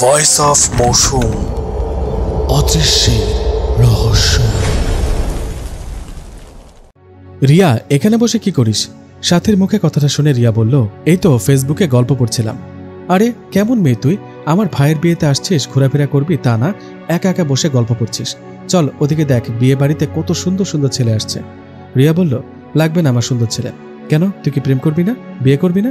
Voice of মৌসুম, অদৃশ্যের রহস্য। রিয়া, এখানে বসে কি করিস? সাথীর মুখে কথাটা শুনে রিয়া বলল, এই তো ফেসবুকে গল্প পড়ছিলাম। আরে কেমন মেয়ে তুই? আমার ভাইয়ের বিয়েতে আসছিস, ঘোরাফেরা করবি তা না, একা একা বসে গল্প পড়ছিস। চল ওদিকে দেখ, বিয়ে বাড়িতে কত সুন্দর সুন্দর ছেলে আসছে। রিয়া বলল, লাগবে না আমার সুন্দর ছেলে। কেন, তুই কি প্রেম করবি না, বিয়ে করবি না?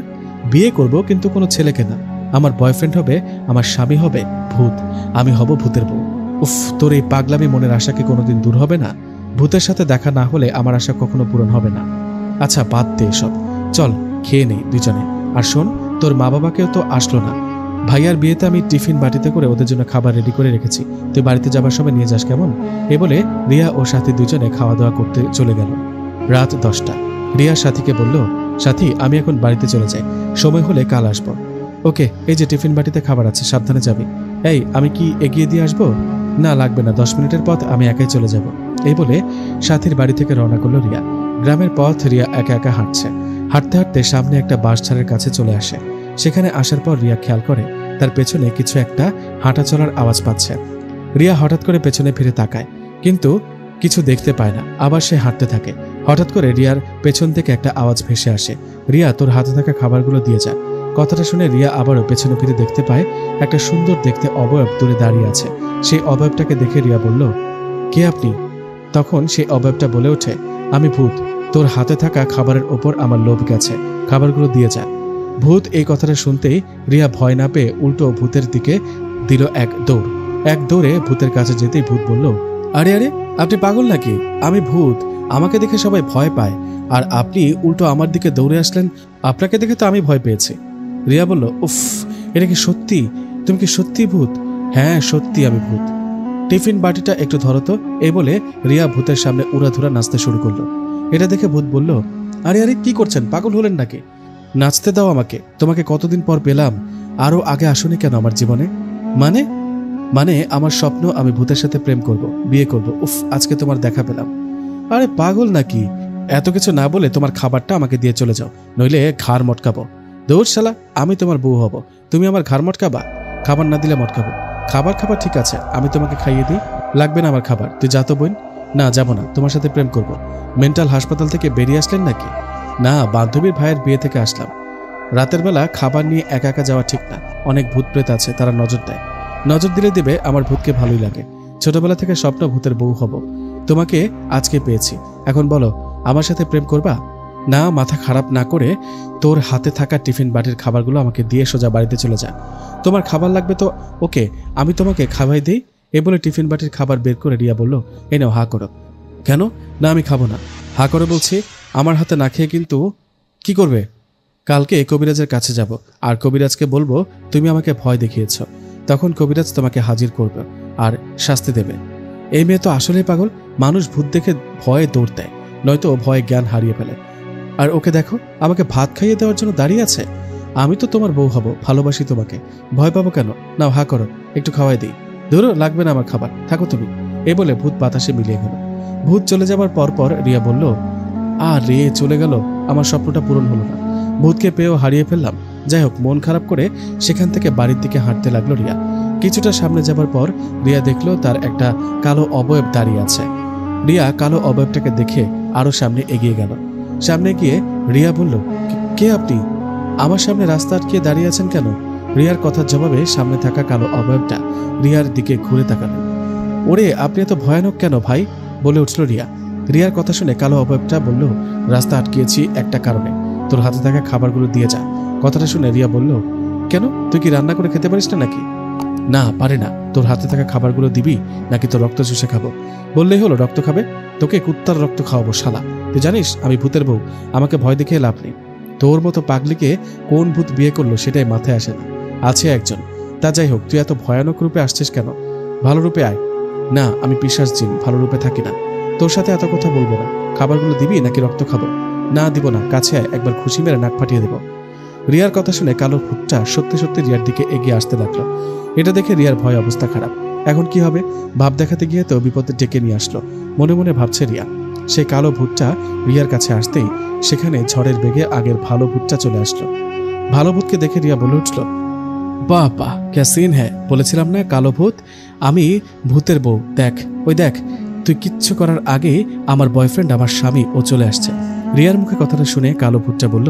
বিয়ে করব, কিন্তু কোনো ছেলেকে না। আমার বয়ফ্রেন্ড হবে, আমার স্বামী হবে ভূত, আমি হব ভূতের বউ। উফ, তোর এই পাগলামি মনের আশা কি কোনোদিন দূর হবে না? ভূতের সাথে দেখা না হলে আমার আশা কখনো পূরণ হবে না। আচ্ছা বাদ দে এসব, চল খেয়ে নেই দুজনে। আর শোন, তোর মা বাবাকেও তো আসলো না। ভাইয়ার বিয়েতে আমি টিফিন বাটিতে করে ওদের জন্য খাবার রেডি করে রেখেছি, তুই বাড়িতে যাবার সময় নিয়ে যাস, কেমন? এ বলে রিয়া ও সাথী দুজনে খাওয়া দাওয়া করতে চলে গেল। রাত 10টা। রিয়া সাথীকে বলল, সাথী আমি এখন বাড়িতে চলে যাই, সময় হলে কাল আসবো। ওকে, এই যে টিফিন বাটিতে খাবার আছে, সাবধানে যাবি। এই, আমি কি এগিয়ে দিয়ে আসবো? না লাগবে না, 10 মিনিটের পথ, আমি একাই চলে যাব। এই বলে সাথীর বাড়ি থেকে রওনা করলো রিয়া। গ্রামের পথ রিয়া একা একা হাঁটছে। হাঁটতে হাঁটতে সামনে একটা বাঁশঝাড়ের কাছে চলে আসে। সেখানে আসার পর রিয়া খেয়াল করে তার পেছনে কিছু একটা হাঁটা চলার আওয়াজ পাচ্ছে। রিয়া হঠাৎ করে পেছনে ফিরে তাকায়, কিন্তু কিছু দেখতে পায় না। আবার সে হাঁটতে থাকে। হঠাৎ করে রিয়ার পেছন থেকে একটা আওয়াজ ভেসে আসে, রিয়া তোর হাতে থাকা খাবারগুলো দিয়ে যা। কথাটা শুনে রিয়া আবারও পেছনে ফিরে দেখতে পায় একটা সুন্দর দেখতে অবয়ব দূরে দাঁড়িয়ে আছে। সেই অবয়বটাকে দেখে রিয়া বলল, কে আপনি? তখন সেই অবয়বটা বলে ওঠে, আমি ভূত, তোর হাতে থাকা খাবারের ওপর আমার লোভ গেছে, খাবারগুলো দিয়ে যা। ভূত এই কথাটা শুনতেই রিয়া ভয় না পেয়ে উল্টো ভূতের দিকে দিল এক দৌড়। এক দৌড়ে ভূতের কাছে যেতেই ভূত বলল, আরে আরে, আপনি পাগল নাকি? আমি ভূত, আমাকে দেখে সবাই ভয় পায়, আর আপনি উল্টো আমার দিকে দৌড়ে আসলেন। আপনাকে দেখে তো আমি ভয় পেয়েছি। রিয়া বলল, উফ, এটা কি সত্যি? তুমি কি সত্যি ভূত? হ্যাঁ সত্যি আমি ভূত। টিফিন বাটিটা একটু ধরো তো। এই বলে রিয়া ভূতের সামনে উড়াধুরা নাচতে শুরু করলো। এটা দেখে ভূত বলল, আরে আরে, কি করছেন, পাগল হলেন নাকি? নাচতে দাও আমাকে, তোমাকে কতদিন পর পেলাম, আরো আগে আসুনি কেন আমার জীবনে? মানে মানে আমার স্বপ্ন আমি ভূতের সাথে প্রেম করব, বিয়ে করব। উফ, আজকে তোমার দেখা পেলাম। আরে পাগল নাকি? এত কিছু না বলে তোমার খাবারটা আমাকে দিয়ে চলে যাও, নইলে ঘাড় মটকাবো। দৌড় শালা, আমি তোমার বউ হব, তুমি আমার ঘাড় মটকাবা? খাবার না দিলে মটকাবো। খাবার ঠিক আছে, আমি তোমাকে খাইয়ে দিই। লাগবে না আমার খাবার, তুই যা তো বোন। না যাবো না, তোমার সাথে প্রেম করব। মেন্টাল হাসপাতাল থেকে বেরিয়ে আসলেন নাকি? না, বান্ধবীর ভাইয়ের বিয়ে থেকে আসলাম। রাতের বেলা খাবার নিয়ে একা একা যাওয়া ঠিক না, অনেক ভূত প্রেত আছে, তারা নজর দেয়। নজর দিলে দেবে, আমার ভূতকে ভালোই লাগে। ছোটবেলা থেকে স্বপ্ন ভূতের বউ হব। তোমাকে আজকে পেয়েছি, এখন বলো আমার সাথে প্রেম করবা? না, মাথা খারাপ না করে তোর হাতে থাকা টিফিন বাটির খাবারগুলো আমাকে দিয়ে সোজা বাড়িতে চলে যা। তোমার খাবার লাগবে তো ওকে, আমি তোমাকে খাওয়াই দিই। এ বলে টিফিন বাটির খাবার বের করে রিয়া বলল, এই নাও, হা করো। কেন? না আমি খাবো না। হা করে বলছি, আমার হাতে না খেয়ে কিন্তু। কি করবে? কালকে কবিরাজের কাছে যাব, আর কবিরাজকে বলবো তুমি আমাকে ভয় দেখিয়েছ। তখন কবিরাজ তোমাকে হাজির করবে আর শাস্তি দেবে। এই মেয়ে তো আসলেই পাগল, মানুষ ভূত দেখে ভয়ে দৌড় দেয়, নয়তো ভয়ে জ্ঞান হারিয়ে ফেলে। আর ওকে দেখো, আমাকে ভাত খাইয়ে দেওয়ার জন্য দাঁড়িয়ে আছে। আমি তো তোমার বউ হব, ভালোবাসি তোমাকে, ভয় পাবো কেন? নাও হা করো, একটু খাওয়াই দিই। ধরো, লাগবে না আমার খাবার, থাকো তুমি। এ বলে ভূত বাতাসে মিলিয়ে গেল। ভূত চলে যাবার পর রিয়া বলল, রে চলে গেল, আমার স্বপ্নটা পূরণ হলো না। ভূতকে পেয়েও হারিয়ে ফেললাম। যাই হোক, মন খারাপ করে সেখান থেকে বাড়ির দিকে হাঁটতে লাগলো রিয়া। কিছুটা সামনে যাবার পর রিয়া দেখলো তার একটা কালো অবয়ব দাঁড়িয়ে আছে। রিয়া কালো অবয়বটাকে দেখে আরো সামনে এগিয়ে গেল। সামনে গিয়ে রিয়া বলল, কে আপনি? আমার সামনে রাস্তা আটকে দাঁড়িয়ে আছেন কেন? রিয়ার কথার জবাবে সামনে থাকা কালো অবয়বটা রিয়ার দিকে ঘুরে তাকালো। ওরে, আপনি এত ভয়ানক কেন ভাই? বলে উঠল রিয়া। রিয়ার কথা শুনে কালো অবয়বটা বলল, রাস্তা আটকিয়েছি একটা কারণে, তোর হাতে থাকা খাবারগুলো দিয়ে যা। কথাটা শুনে রিয়া বলল, কেন, তুই কি রান্না করে খেতে পারিস না নাকি? না, পারে না। তোর হাতে থাকা খাবারগুলো দিবি নাকি তোর রক্ত চুষে খাবো? বললেই হলো রক্ত খাবে? তোকে কুত্তার রক্ত খাওয়াবো শালা। তুই জানিস আমি ভূতের বউ, আমাকে ভয় দেখিয়ে লাভ নেই। তোর মতো পাগলিকে কোন ভূত বিয়ে করলো সেটাই মাথায় আসে না। আছে একজন, তা যাই হোক, তুই এত ভয়ানক রূপে আসছিস কেন? ভালো রূপে আয়। না, আমি পিশাচ জিন, ভালো রূপে থাকি না। তোর সাথে এত কথা বলবো না। খাবারগুলো দিবি নাকি রক্ত খাবো? না দিব না, কাছে আয়, একবার খুশি মেরে নাক ফাটিয়ে দেব। রিয়ার কথা শুনে কালো ভূতটা সত্যি সত্যি রিয়ার দিকে এগিয়ে আসতে লাগলো। এটা দেখে রিয়ার ভয় অবস্থা খারাপ। এখন কি হবে? ভাব দেখাতে গিয়ে তো বিপদে ডেকে নিয়ে আসলো, মনে মনে ভাবছে রিয়া। সেই কালো ভূতটা রিয়ার কাছে আসতেই সেখানে ঝড়ের বেগে আগের ভালো ভূতটা চলে আসলো। ভালো ভূতকে দেখে রিয়া বলে উঠল, বাহ বাহ ক্যা সিন হ্যাঁ, বলেছিলাম না কালো ভূত, আমি ভূতের বউ, দেখ ওই দেখ, তুই কিচ্ছু করার আগে আমার বয়ফ্রেন্ড, আমার স্বামী, ও চলে আসছে। রিয়ার মুখে কথাটা শুনে কালো ভূতটা বলল,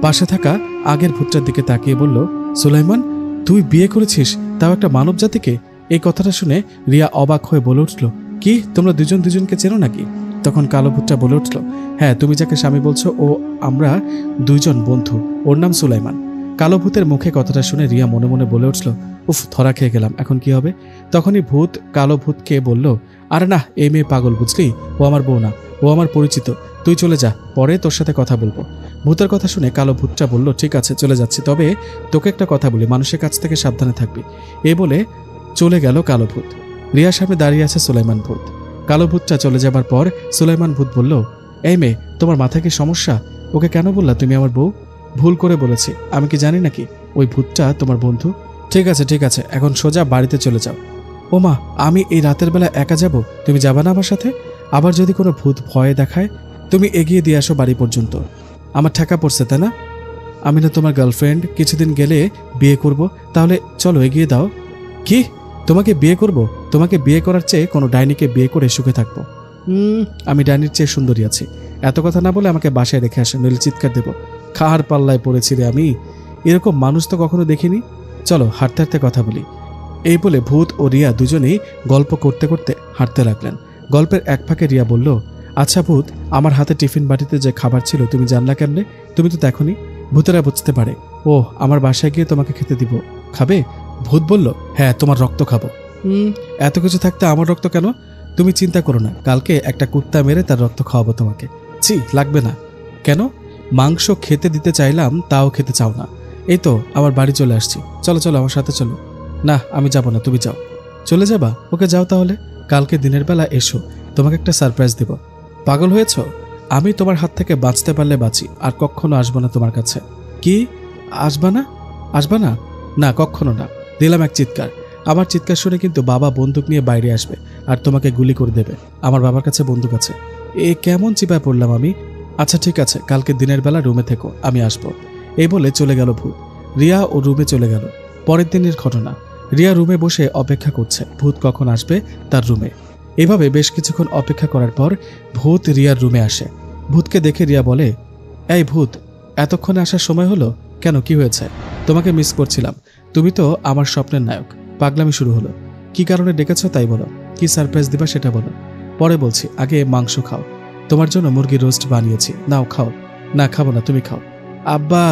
পাশে থাকা আগের ভূতটার দিকে তাকিয়ে বলল, সুলাইমান তুই বিয়ে করেছিস, তাও একটা মানব জাতিকে? এই কথাটা শুনে রিয়া অবাক হয়ে বলে উঠল, কি তোমরা দুজন দুজনকে চেনো নাকি? তখন কালো ভূতটা বলে উঠল, হ্যাঁ, তুমি যাকে স্বামী বলছো ও আমরা দুইজন বন্ধু, ওর নাম সুলাইমান। কালো ভূতের মুখে কথাটা শুনে রিয়া মনে মনে বলে উঠল, উফ ধরা খেয়ে গেলাম, এখন কি হবে? তখনই ভূত কালো ভূতকে বলল, আরে না, এই মেয়ে পাগল, বুঝলি, ও আমার বউ না, ও আমার পরিচিত, তুই চলে যা, পরে তোর সাথে কথা বলবো। ভূতের কথা শুনে কালো ভূতটা বলল, ঠিক আছে চলে যাচ্ছি, তবে তোকে একটা কথা বলি, মানুষের কাছ থেকে সাবধানে থাকবি। এ বলে চলে গেল কালো ভূত। রিয়ার সামনে দাঁড়িয়ে আছে সুলাইমান ভূত। কালো ভূতটা চলে যাবার পর সুলাইমান ভূত বলল, এই মেয়ে, তোমার মাথায় কি সমস্যা? ওকে কেন বললা তুমি আমার বউ? ভুল করে বলেছি, আমি কি জানি নাকি ওই ভূতটা তোমার বন্ধু? ঠিক আছে, এখন সোজা বাড়িতে চলে যাও। ও মা, আমি এই রাতের বেলা একা যাব? তুমি যাবা না আমার সাথে? আবার যদি কোনো ভূত ভয়ে দেখায়, তুমি এগিয়ে দিয়ে আসো বাড়ি পর্যন্ত। আমার ঠেকা পড়ছে তাই না? আমি না তোমার গার্লফ্রেন্ড, কিছুদিন গেলে বিয়ে করব, তাহলে চলো এগিয়ে দাও। কি, তোমাকে বিয়ে করব? তোমাকে বিয়ে করার চেয়ে কোনো ডাইনিকে বিয়ে করে সুখে থাকবো। আমি ডাইনির চেয়ে সুন্দরী আছি। এত কথা না বলে আমাকে বাসায় রেখে আসো, নইলে চিৎকার দেবো। খাহার পাল্লায় পড়েছি রে আমি, এরকম মানুষ তো কখনো দেখিনি। চলো হাঁটতে হাঁটতে কথা বলি। এই বলে ভূত ও রিয়া দুজনেই গল্প করতে করতে হাঁটতে লাগলেন। গল্পের এক ফাঁকে রিয়া বলল, আচ্ছা ভূত, আমার হাতে টিফিন বাটিতে যে খাবার ছিল তুমি জানলা কেমনে? তুমি তো দেখোনি। ভূতেরা বুঝতে পারে, ও আমার বাসায় গিয়ে তোমাকে খেতে দিব, খাবে? ভূত বলল, হ্যাঁ, তোমার রক্ত খাবো। এত কিছু থাকতে আমার রক্ত কেন? তুমি চিন্তা করো না, কালকে একটা কুত্তা মেরে তার রক্ত খাওয়াবো তোমাকে। ছি, লাগবে না। কেন? মাংস খেতে দিতে চাইলাম, তাও খেতে চাও না। এই তো আমার বাড়ি চলে আসছি, চলো চলো আমার সাথে চলো। না, আমি যাব না, তুমি যাও। চলে যাবা? ওকে যাও তাহলে। কালকে দিনের বেলা এসো, তোমাকে একটা সারপ্রাইজ দেব। পাগল হয়েছ? আমি তোমার হাত থেকে বাঁচতে পারলে বাঁচি, আর কখনো আসবো না তোমার কাছে। কি, আসবা না? আসবা না? না, কখনো না। দিলাম এক চিৎকার। আমার চিৎকার শুনে কিন্তু বাবা বন্দুক নিয়ে বাইরে আসবে আর তোমাকে গুলি করে দেবে। আমার বাবার কাছে বন্দুক আছে। এ কেমন চিপায় পড়লাম আমি। আচ্ছা ঠিক আছে, কালকে দিনের বেলা রুমে থেকো, আমি আসবো। এই বলে চলে গেল ভূত। রিয়া ও রুমে চলে গেল। পরের দিনের ঘটনা, রিয়া রুমে বসে অপেক্ষা করছে ভূত কখন আসবে তার রুমে। এভাবে বেশ কিছুক্ষণ অপেক্ষা করার পর ভূত রিয়ার রুমে আসে। ভূতকে দেখে রিয়া বলে, এই ভূত, এতক্ষণে আসার সময় হলো কেন? কি হয়েছে? তোমাকে মিস করছিলাম, তুমি তো আমার স্বপ্নের নায়ক। পাগলামি শুরু হলো। কি কারণে ডেকেছ তাই বলো, কি সারপ্রাইজ দিবা সেটা বলো। পরে বলছি, আগে মাংস খাও, তোমার জন্য মুরগির রোস্ট বানিয়েছি, নাও খাও। না, খাবো না, তুমি খাও। আব্বা,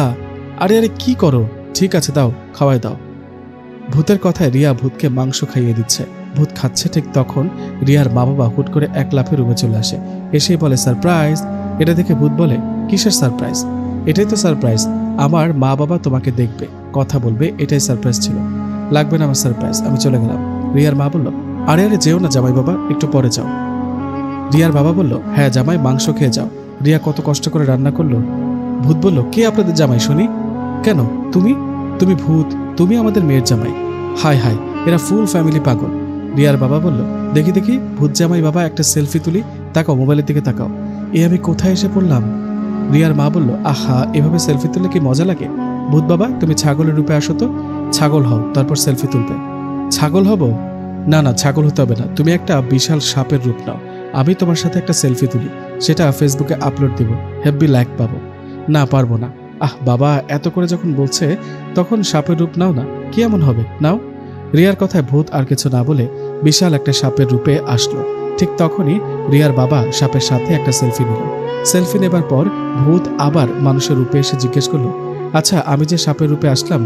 আরে আরে কি করো? ঠিক আছে দাও, খাওয়াই দাও। ভূতের কথায় রিয়া ভূতকে মাংস খাইয়ে দিচ্ছে। ভূত খাচ্ছে, ঠিক তখন রিয়ার মা বাবা হুট করে এক লাফে রুমে চলে আসে। এসেই বলে, সারপ্রাইজ। এটা দেখে ভূত বলে, কিসের সারপ্রাইজ? এটাই তো সারপ্রাইজ, আমার মা বাবা তোমাকে দেখবে, কথা বলবে, এটাই সারপ্রাইজ ছিল। লাগবে না আমার সারপ্রাইজ, আমি চলে গেলাম। রিয়ার মা বলল, আরে আরে যেও না জামাই বাবা, একটু পরে যাও। রিয়ার বাবা বলল, হ্যাঁ জামাই, মাংস খেয়ে যাও। রিয়া কত কষ্ট করে রান্না করলো। ভূত বলল, কে আপনাদের জামাই শুনি? কেন? তুমি? তুমি ভূত, তুমি আমাদের মেয়ের জামাই। হায় হায়, এরা ফুল ফ্যামিলি পাগল। রিয়ার বাবা বলল, দেখি দেখি ভূত জামাই বাবা, একটা সেলফি তুলি, তাকাও, মোবাইলের দিকে তাকাও। আমি কোথায় এসে পড়লাম? রিয়ার মা বলল, আহা, এভাবে সেলফি তুললে কি মজা লাগে? ভূত বাবা, তুমি ছাগলের রূপে আসো তো, ছাগল হও, তারপর সেলফি তুলবে। ছাগল হব? না না, ছাগল হতে হবে না, তুমি একটা বিশাল সাপের রূপ নাও, আমি তোমার সাথে একটা সেলফি তুলি, সেটা ফেসবুকে আপলোড দিব, হেব্বি লাইক পাবো। না, পারবো না। আহ বাবা, এত করে যখন বলছে তখন সাপের রূপ নাও না, কি এমন হবে, নাও। রিয়ার কথায় ভূত আর কিছু না বলে বিশাল একটা সাপের রূপে আসলো। ঠিক তখনই রিয়ার বাবা সাপের সাথে একটা সেলফি নিল। সেলফি নেবার পর ভূত আবার মানুষের রূপে এসে জিজ্ঞেস করলো, আচ্ছা, আমি যে সাপের রূপে আসলাম,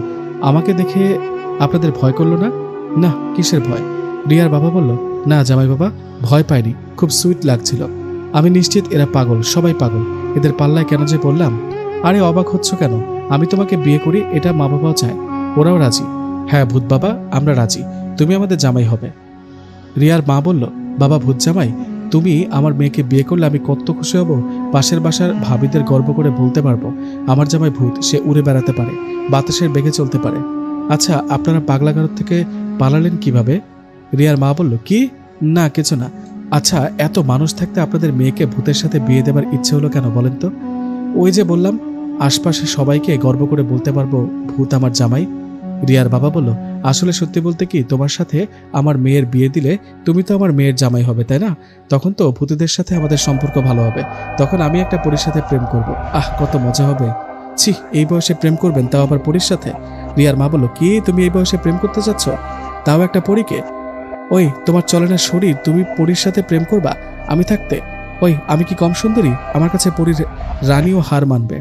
আমাকে দেখে আপনাদের ভয় করলো না? না, কিসের ভয়? রিয়ার বাবা বলল, না জামাই বাবা, ভয় পাইনি, খুব সুইট লাগছিল। আমি নিশ্চিত এরা পাগল, সবাই পাগল, এদের পাল্লায় কেন যে পড়লাম। আরে অবাক হচ্ছ কেন? আমি তোমাকে বিয়ে করি, এটা মা বাবাও চায়, ওরাও রাজি। হ্যাঁ ভূত বাবা, আমরা রাজি, তুমি আমাদের জামাই হবে। রিয়ার মা বলল, বাবা ভূত জামাই, তুমি আমার মেয়েকে বিয়ে করলে আমি কত খুশি হব। পাশের বাসার ভাবিদের গর্ব করে বলতে পারবো, আমার জামাই ভূত, সে উড়ে বেড়াতে পারে, বাতাসের বেগে চলতে পারে। আচ্ছা, আপনারা পাগলাগারদ থেকে পালালেন কিভাবে? রিয়ার মা বলল, কি? না কিছু না, আচ্ছা, এত মানুষ থাকতে আপনাদের মেয়েকে ভূতের সাথে বিয়ে দেবার ইচ্ছে হলো কেন বলেন তো? ওই যে বললাম, আশপাশে সবাইকে গর্ব করে বলতে পারবো ভূত আমার জামাই। রিয়ার বাবা বলল, আসলে সত্যি বলতে কি, তোমার সাথে আমার মেয়ের বিয়ে দিলে তুমি তো আমার মেয়ের জামাই হবে, তাই না? তখন তো ভূতেদের সাথে আমাদের সম্পর্ক ভালো হবে। তখন আমি একটা পরীর সাথে প্রেম করব। আহ, কত মজা হবে। ছি, এই বয়সে প্রেম করবেন, তাও আবার পরীর সাথে? রিয়ার মা বলল, কি তুমি এই বয়সে প্রেম করতে চাচ্ছ, তাও একটা পরীকে? ওই তোমার চলনের শরীর, তুমি পরীর সাথে প্রেম করবা আমি থাকতে? ওই আমি কি কম সুন্দরী? আমার কাছে পরীর রানীও হার মানবে।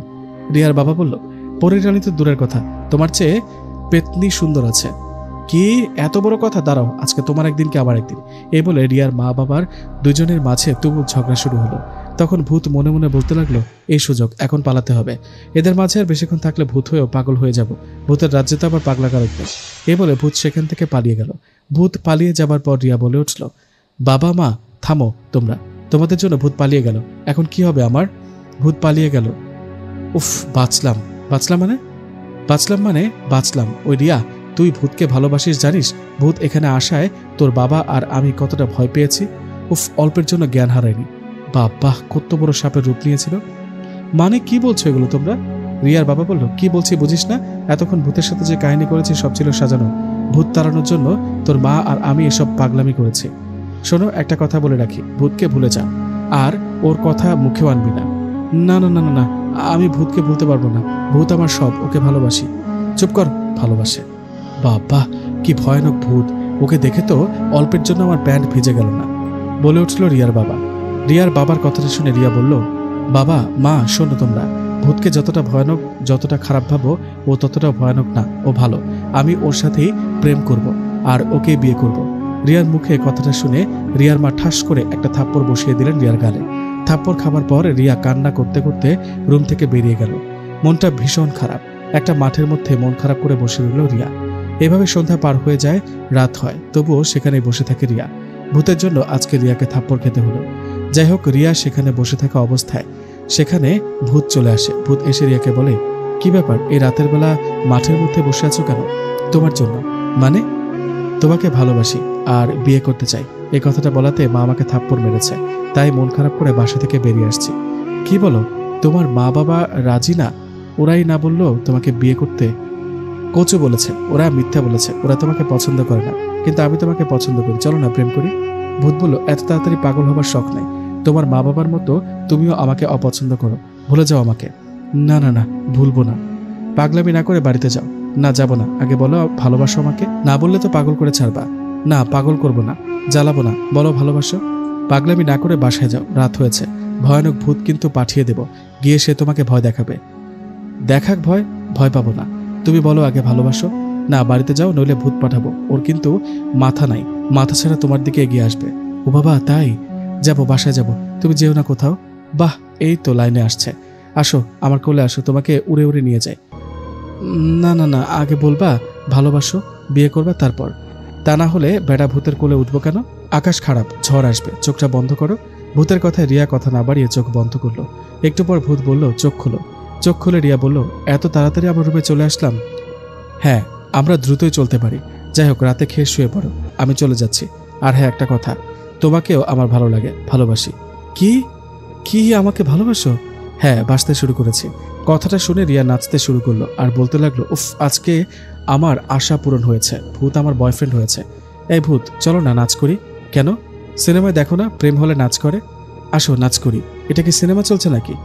রিয়ার বাবা বলল, পরীর রানী তো দূরের কথা, তোমার চেয়ে পেতনি সুন্দর আছে। কি এত বড় কথা? দাঁড়াও, আজকে তোমার একদিন কি আমার একদিন। এই বলে রিয়ার মা বাবার দুজনের মাঝে তুমুল ঝগড়া শুরু হলো। তখন ভূত মনে মনে বলতে লাগলো, এই সুযোগ, এখন পালাতে হবে। এদের মাঝে আর বেশিক্ষণ থাকলে ভূত হয়েও পাগল হয়ে যাব। ভূতের রাজ্যে তো আবার পাগলা কারক নেই। এই বলে ভূত সেখান থেকে পালিয়ে গেল। ভূত পালিয়ে যাবার পর রিয়া বলে উঠল, বাবা মা থামো তোমরা, তোমাদের জন্য ভূত পালিয়ে গেল, এখন কি হবে আমার? ভূত পালিয়ে গেল। উফ, বাঁচলাম। বাঁচলাম মানে বাঁচলাম। ওই রিয়া, তুই ভূতকে ভালোবাসিস জানিস? ভূত এখানে আসায় তোর বাবা আর আমি কতটা ভয় পেয়েছি। উফ, অল্পের জন্য জ্ঞান হারায়নি। বাবা, কত বড় সাপের রূপ নিয়েছিল। মানে কি বলছো এগুলো তোমরা? রিয়ার বাবা বলল, কি বলছি বুঝিস না? এতক্ষণ ভূতের সাথে যে কাহিনী করেছি সব ছিল সাজানো। ভূত তাড়ানোর জন্য তোর মা আর আমি এসব পাগলামি করেছি। শোনো, একটা কথা বলে রাখি, ভূতকে ভুলে যা, আর ওর কথা মুখেও আনবি না। না না না না না, আমি ভূতকে ভুলতে পারবো না। ভূত আমার সব, ওকে ভালোবাসি। চুপ কর, ভালোবাসে? বাবা, কি ভয়ানক ভূত! ওকে দেখে তো অল্পের জন্য আমার প্যান্ট ভিজে গেল না, বলে উঠল রিয়ার বাবা। রিয়ার বাবার কথাটা শুনে রিয়া বলল, বাবা মা শোনো, তোমরা ভূতকে যতটা ভয়ানক, যতটা খারাপ ভাবো, ও ততটা ভয়ানক না, ও ভালো। আমি ওর সাথেই প্রেম করব আর ওকে বিয়ে করব। রিয়ার মুখে কথাটা শুনে রিয়ার মা ঠাস করে একটা থাপ্পড় বসিয়ে দিলেন রিয়ার গালে। থাপ্পড় খাবার পর রিয়া কান্না করতে করতে রুম থেকে বেরিয়ে গেল। মনটা ভীষণ খারাপ। একটা মাঠের মধ্যে মন খারাপ করে বসে রইল রিয়া। এভাবে সন্ধ্যা পার হয়ে যায়, রাত হয়, তবুও সেখানেই বসে থাকে রিয়া। ভূতের জন্য আজকে রিয়াকে থাপ্পড় খেতে হলো। যাই হোক, রিয়া সেখানে বসে থাকা অবস্থায় সেখানে ভূত চলে আসে। ভূত এসে রিয়াকে বলে, কি ব্যাপার, এই রাতের বেলা মাঠের মধ্যে বসে আছো কেন? তোমার জন্য। মানে? তোমাকে ভালোবাসি আর বিয়ে করতে চাই। এই কথাটা বলাতে মা আমাকে থাপ্পড় মেরেছে, তাই মন খারাপ করে বাসা থেকে বেরিয়ে আসছি। কি বলো, তোমার মা বাবা রাজি না? ওরাই না বললো তোমাকে বিয়ে করতে? কোচও বলেছে, ওরা মিথ্যা বলেছে, ওরা তোমাকে পছন্দ করে না, কিন্তু আমি তোমাকে পছন্দ করি, চলো না প্রেম করি। ভূত বলল, এত তাড়াতাড়ি পাগল হবার শখ নাই। তোমার মা বাবার মতো তুমিও আমাকে অপছন্দ করো, ভুলে যাও আমাকে। না না না, ভুলবো না। পাগলামি না করে বাড়িতে যাও। না, যাব না, আগে বলো ভালোবাসো আমাকে। না বললে তো পাগল করে ছাড়বা। না, পাগল করবো না, জ্বালাবো না, বলো ভালোবাসো। পাগলামি না করে বাসায় যাও, রাত হয়েছে। ভয়ানক ভূত কিন্তু পাঠিয়ে দেব, গিয়ে সে তোমাকে ভয় দেখাবে। দেখাক ভয়, ভয় পাবো না। তুমি বলো আগে ভালোবাসো। না, বাড়িতে যাও, নইলে ভূত পাঠাবো। ওর কিন্তু মাথা নাই, মাথা ছাড়া তোমার দিকে এগিয়ে আসবে। ও বাবা, তাই? যাবো, বাসায় যাবো। তুমি যেও না কোথাও। বাহ, এই তো লাইনে আসছে। আসো, আমার কোলে আসো, তোমাকে উড়ে উড়ে নিয়ে যাই। না না না, আগে বলবা ভালোবাসো, বিয়ে করবা, তারপর। তা না হলে বেড়া ভূতের কোলে উঠবো কেন? আকাশ খারাপ, ঝড় আসবে, চোখটা বন্ধ করো। ভূতের কথায় রিয়া কথা না বাড়িয়ে চোখ বন্ধ করলো। একটু পর ভূত বলল, চোখ খুলো। চোখ খুলে রিয়া বলল, এত তাড়াতাড়ি আমার রুমে চলে আসলাম? হ্যাঁ, আমরা দ্রুতই চলতে পারি। যাই হোক, রাতে খেয়ে শুয়ে পড়ো, আমি চলে যাচ্ছি। আর হ্যাঁ, একটা কথা, তোমাকেও আমার ভালো লাগে, ভালোবাসি। কি কি আমাকে ভালোবাসো? হ্যাঁ, বাসতে শুরু করেছি। কথাটা শুনে রিয়া নাচতে শুরু করলো আর বলতে লাগলো, উফ, আজকে আমার আশা পূরণ হয়েছে, ভূত আমার বয়ফ্রেন্ড হয়েছে। এই ভূত, চলো না নাচ করি। কেন? সিনেমায় দেখো না প্রেম হলে নাচ করে? আসো নাচ করি। এটা কি সিনেমা চলছে নাকি?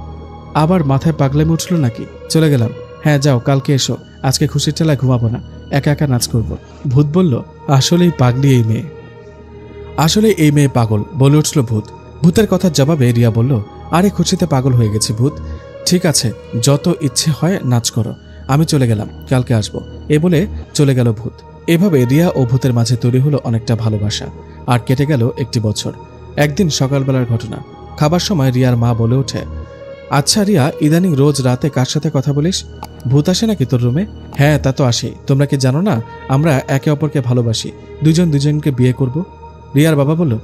আবার মাথায় পাগলামি উঠলো নাকি? চলে গেলাম। হ্যাঁ যাও, কালকে এসো। আজকে খুশির ঠেলায় ঘুমাবো না, একা একা নাচ করব। ভূত বলল, আসলেই পাগলি এই মেয়ে, আসলে এই মেয়ে পাগল, বলে উঠল ভূত। ভূতের কথার জবাবে রিয়া বলল, আরে খুশিতে পাগল হয়ে গেছি ভূত। ঠিক আছে, যত ইচ্ছে হয় নাচ করো, আমি চলে গেলাম, কালকে আসবো। এ বলে চলে গেল ভূত। এভাবে রিয়া ও ভূতের মাঝে তৈরি হলো অনেকটা ভালোবাসা। আর কেটে গেল একটি বছর। একদিন সকালবেলার ঘটনা। খাবার সময় রিয়ার মা বলে ওঠে, আচ্ছা রিয়া, ইদানিং রোজ রাতে কার সাথে কথা বলিস? ভূত আসে নাকি তোর রুমে? হ্যাঁ, তা তো আসে। তোমরা কি জানো না আমরা একে অপরকে ভালোবাসি, দুজন দুজনকে বিয়ে করব? রিয়ার বাবা বলল,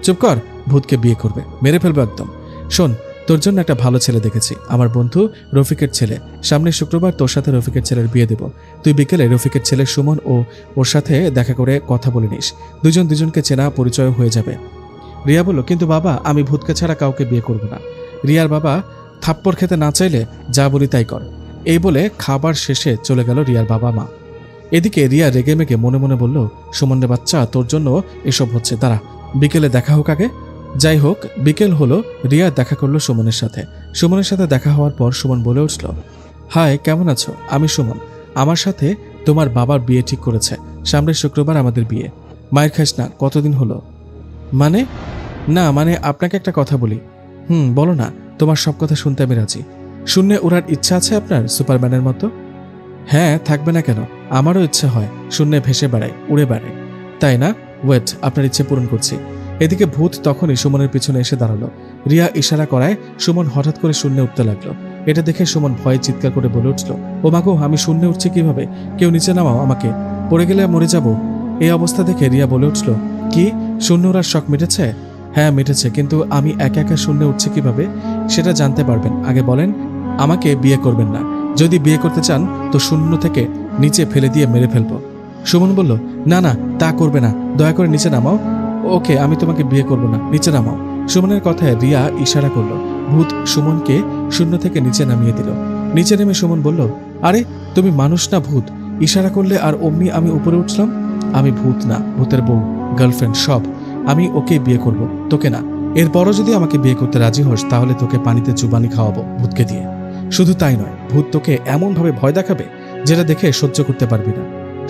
চুপ কর, ভূতকে বিয়ে করবে, মেরে ফেলবো একদম। শোন, তোর জন্য একটা ভালো ছেলে দেখেছি, আমার বন্ধু রফিকের ছেলে। সামনের শুক্রবার তোর সাথে রফিকের ছেলের বিয়ে দেব। তুই বিকেলে রফিকের ছেলে সুমন ও ওর সাথে দেখা করে কথা বলে নিস, দুজন দুজনকে চেনা পরিচয় হয়ে যাবে। রিয়া বলল, কিন্তু বাবা আমি ভূতকে ছাড়া কাউকে বিয়ে করব না। রিয়ার বাবা থাপ্পড় খেতে না চাইলে যা বলি তাই কর, এই বলে খাবার শেষে চলে গেল রিয়ার বাবা মা। এদিকে রিয়া রেগে মেগে মনে মনে বলল, সুমনের বাচ্চা তোর জন্য এসব হচ্ছে, দাঁড়া বিকেলে দেখা হোক আগে। যাই হোক, বিকেল হলো, রিয়া দেখা করলো সুমনের সাথে। সুমনের সাথে দেখা হওয়ার পর সুমন বলে উঠল, হাই কেমন আছো? আমি সুমন, আমার সাথে তোমার বাবার বিয়ে ঠিক করেছে, সামনের শুক্রবার আমাদের বিয়ে। মায়ের খাস না, কতদিন হলো? মানে না মানে আপনাকে একটা কথা বলি। বলো না, তোমার সব কথা শুনতে আমি রাজি। শূন্যে ওড়ার ইচ্ছা আছে আপনার সুপারম্যানের মতো? হ্যাঁ, থাকবে না কেন, আমারও ইচ্ছে হয় শূন্যে ভেসে বেড়াই, উড়ে বেড়াই। তাই না? ওয়েট, আপনার ইচ্ছে পূরণ করছি। এদিকে ভূত তখনই সুমনের পিছনে এসে দাঁড়ালো। রিয়া ইশারা করায় সুমন হঠাৎ করে শূন্যে উঠতে লাগলো। এটা দেখে সুমন ভয়ে চিৎকার করে বলে উঠল, ও মাগো, আমি শূন্যে উঠছি কিভাবে? কেউ নিচে নামাও আমাকে, পড়ে গেলে মরে যাব। এই অবস্থা দেখে রিয়া বলে উঠল, কি শূন্য ওড়ার শখ মিটেছে? হ্যাঁ মিটেছে, কিন্তু আমি একা একা শূন্যে উঠছি কিভাবে সেটা জানতে পারবেন। আগে বলেন, আমাকে বিয়ে করবেন না? যদি বিয়ে করতে চান তো শূন্য থেকে নিচে ফেলে দিয়ে মেরে ফেলবো। সুমন বলল, না না, তা করবে না, দয়া করে নিচে নামাও। ওকে, আমি তোমাকে বিয়ে করব না, নিচে নামাও। সুমনের কথায় রিয়া ইশারা করলো। ভূত সুমনকে শূন্য থেকে নিচে নামিয়ে দিল। নিচে নেমে সুমন বলল, আরে তুমি মানুষ না ভূত? ইশারা করলে আর অমনি আমি উপরে উঠলাম। আমি ভূত না, ভূতের বউ, গার্লফ্রেন্ড সব। আমি ওকে বিয়ে করব, তোকে না। এরপরও যদি আমাকে বিয়ে করতে রাজি হোস তাহলে তোকে পানিতে চুবানি খাওয়াবো ভূতকে দিয়ে। শুধু তাই নয়, ভূত তোকে এমনভাবে ভয় দেখাবে যেটা দেখে সহ্য করতে পারবি না।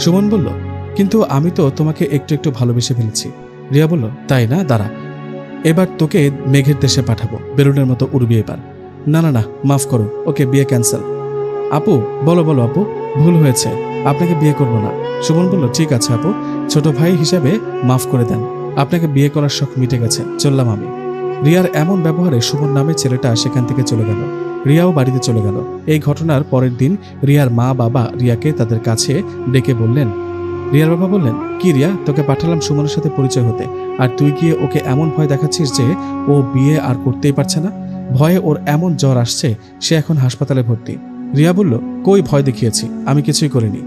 সুমন বলল, কিন্তু আমি তো তোমাকে একটু একটু ভালোবেসে ফেলেছি। রিয়া বলল, তাই না? দাঁড়া, এবার তোকে মেঘের দেশে পাঠাবো, বেলুনের মতো উড়বি এবার। না না না, মাফ করো, ওকে বিয়ে ক্যান্সেল। আপু বলো বলো আপু, ভুল হয়েছে, আপনাকে বিয়ে করব না। সুমন বলল, ঠিক আছে আপু, ছোট ভাই হিসাবে মাফ করে দেন, আপনাকে বিয়ে করার শখ মিটে গেছে, চললাম আমি। রিয়ার এমন ব্যবহারে সুমন নামে ছেলেটা সেখান থেকে চলে গেল। রিয়াও বাড়িতে চলে গেল। এই ঘটনার পরের দিন রিয়ার মা বাবা রিয়াকে তাদের কাছে ডেকে বললেন, রিয়ার বাবা বললেন, কি রিয়া, তোকে পাঠালাম সুমনের সাথে পরিচয় হতে, আর তুই গিয়ে ওকে এমন ভয় দেখাচ্ছিস যে ও বিয়ে আর করতেই পারছে না। ভয়ে ওর এমন জ্বর আসছে, সে এখন হাসপাতালে ভর্তি। রিয়া বলল, কই ভয় দেখিয়েছি, আমি কিছুই করিনি।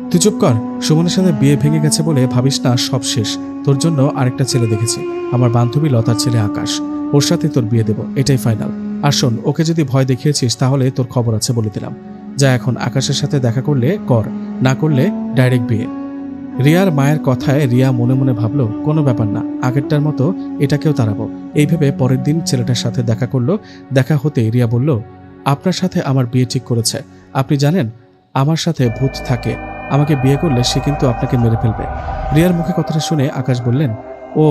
তুই চুপ কর, সুমনের সাথে বিয়ে ভেঙে গেছে বলে ভাবিস না সব শেষ। তোর জন্য আরেকটা ছেলে দেখেছি, আমার বান্ধবী লতার ছেলে আকাশ, ওর সাথে তোর বিয়ে দেব, এটাই ফাইনাল। আর শোন, ওকে যদি ভয় দেখিয়েছিস তাহলে তোর খবর আছে বলে দিলাম। যা এখন আকাশের সাথে দেখা করলে কর, না করলে ডাইরেক্ট বিয়ে। রিয়ার মায়ের কথায় রিয়া মনে মনে ভাবলো, কোনো ব্যাপার না, আগেরটার মতো এটাকেও তাড়াবো। এই ভেবে পরের দিন ছেলেটার সাথে দেখা করলো। দেখা হতে রিয়া বলল, আপনার সাথে আমার বিয়ে ঠিক করেছে। আপনি জানেন আমার সাথে ভূত থাকে, আমাকে বিয়ে করলে সে কিন্তু আপনাকে মেরে ফেলবে। রিয়ার মুখে কথাটা শুনে আকাশ বললেন, ও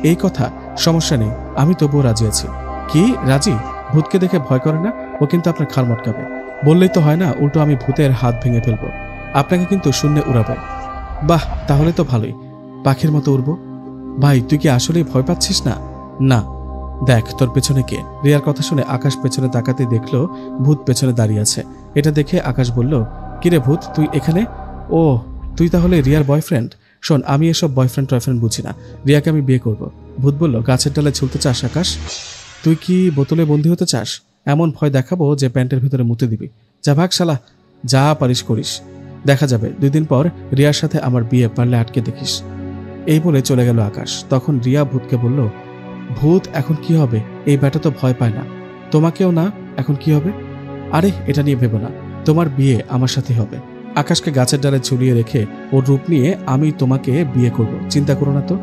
এই কথা, সমস্যা নেই, আমি তবুও রাজি আছি। কি রাজি? ভূতকে দেখে ভয় করে না? ও কিন্তু আপনার খাল মটকাবে। বললেই তো হয় না, উল্টো আমি ভূতের হাত ভেঙে ফেলবো, আপনাকে কিন্তু শূন্যে উড়াবে। বাহ, তাহলে তো ভালোই, পাখির মতো উড়বো। ভাই তুই কি আসলেই ভয় পাচ্ছিস না? না। দেখ তোর পেছনে কে। রিয়ার কথা শুনে আকাশ পেছনে তাকাতে দেখলো ভূত পেছনে দাঁড়িয়ে আছে। এটা দেখে আকাশ বলল, কিরে ভূত, তুই এখানে? ও তুই তাহলে রিয়ার বয়ফ্রেন্ড? শোন, আমি এসব বয়ফ্রেন্ড টয়ফ্রেন্ড বুঝি না, রিয়াকে আমি বিয়ে করব। ভূত বলল, গাছের ডালে ঝুলতে চাস আকাশ? তুই কি বোতলে বন্দি হতে চাস? এমন ভয় দেখাবো যে প্যান্টের ভিতরে মুতে দিবি। যা ভাগ শালা, যা পারিস করিস, দেখা যাবে। 2 দিন পর রিয়ার সাথে আমার বিয়ে, পারলে আটকে দেখিস। এই বলে চলে গেল আকাশ। তখন রিয়া ভূতকে বলল, ভূত এখন কি হবে? এই ব্যাটা তো ভয় পায় না, তোমাকেও না, এখন কি হবে? আরে এটা নিয়ে ভেবো না, তোমার বিয়ে আমার সাথে হবে। আকাশকে গাছের ডালে ঝুলিয়ে রেখে ওর রূপ নিয়ে আমি তোমাকে বিয়ে করব, চিন্তা করো না তো।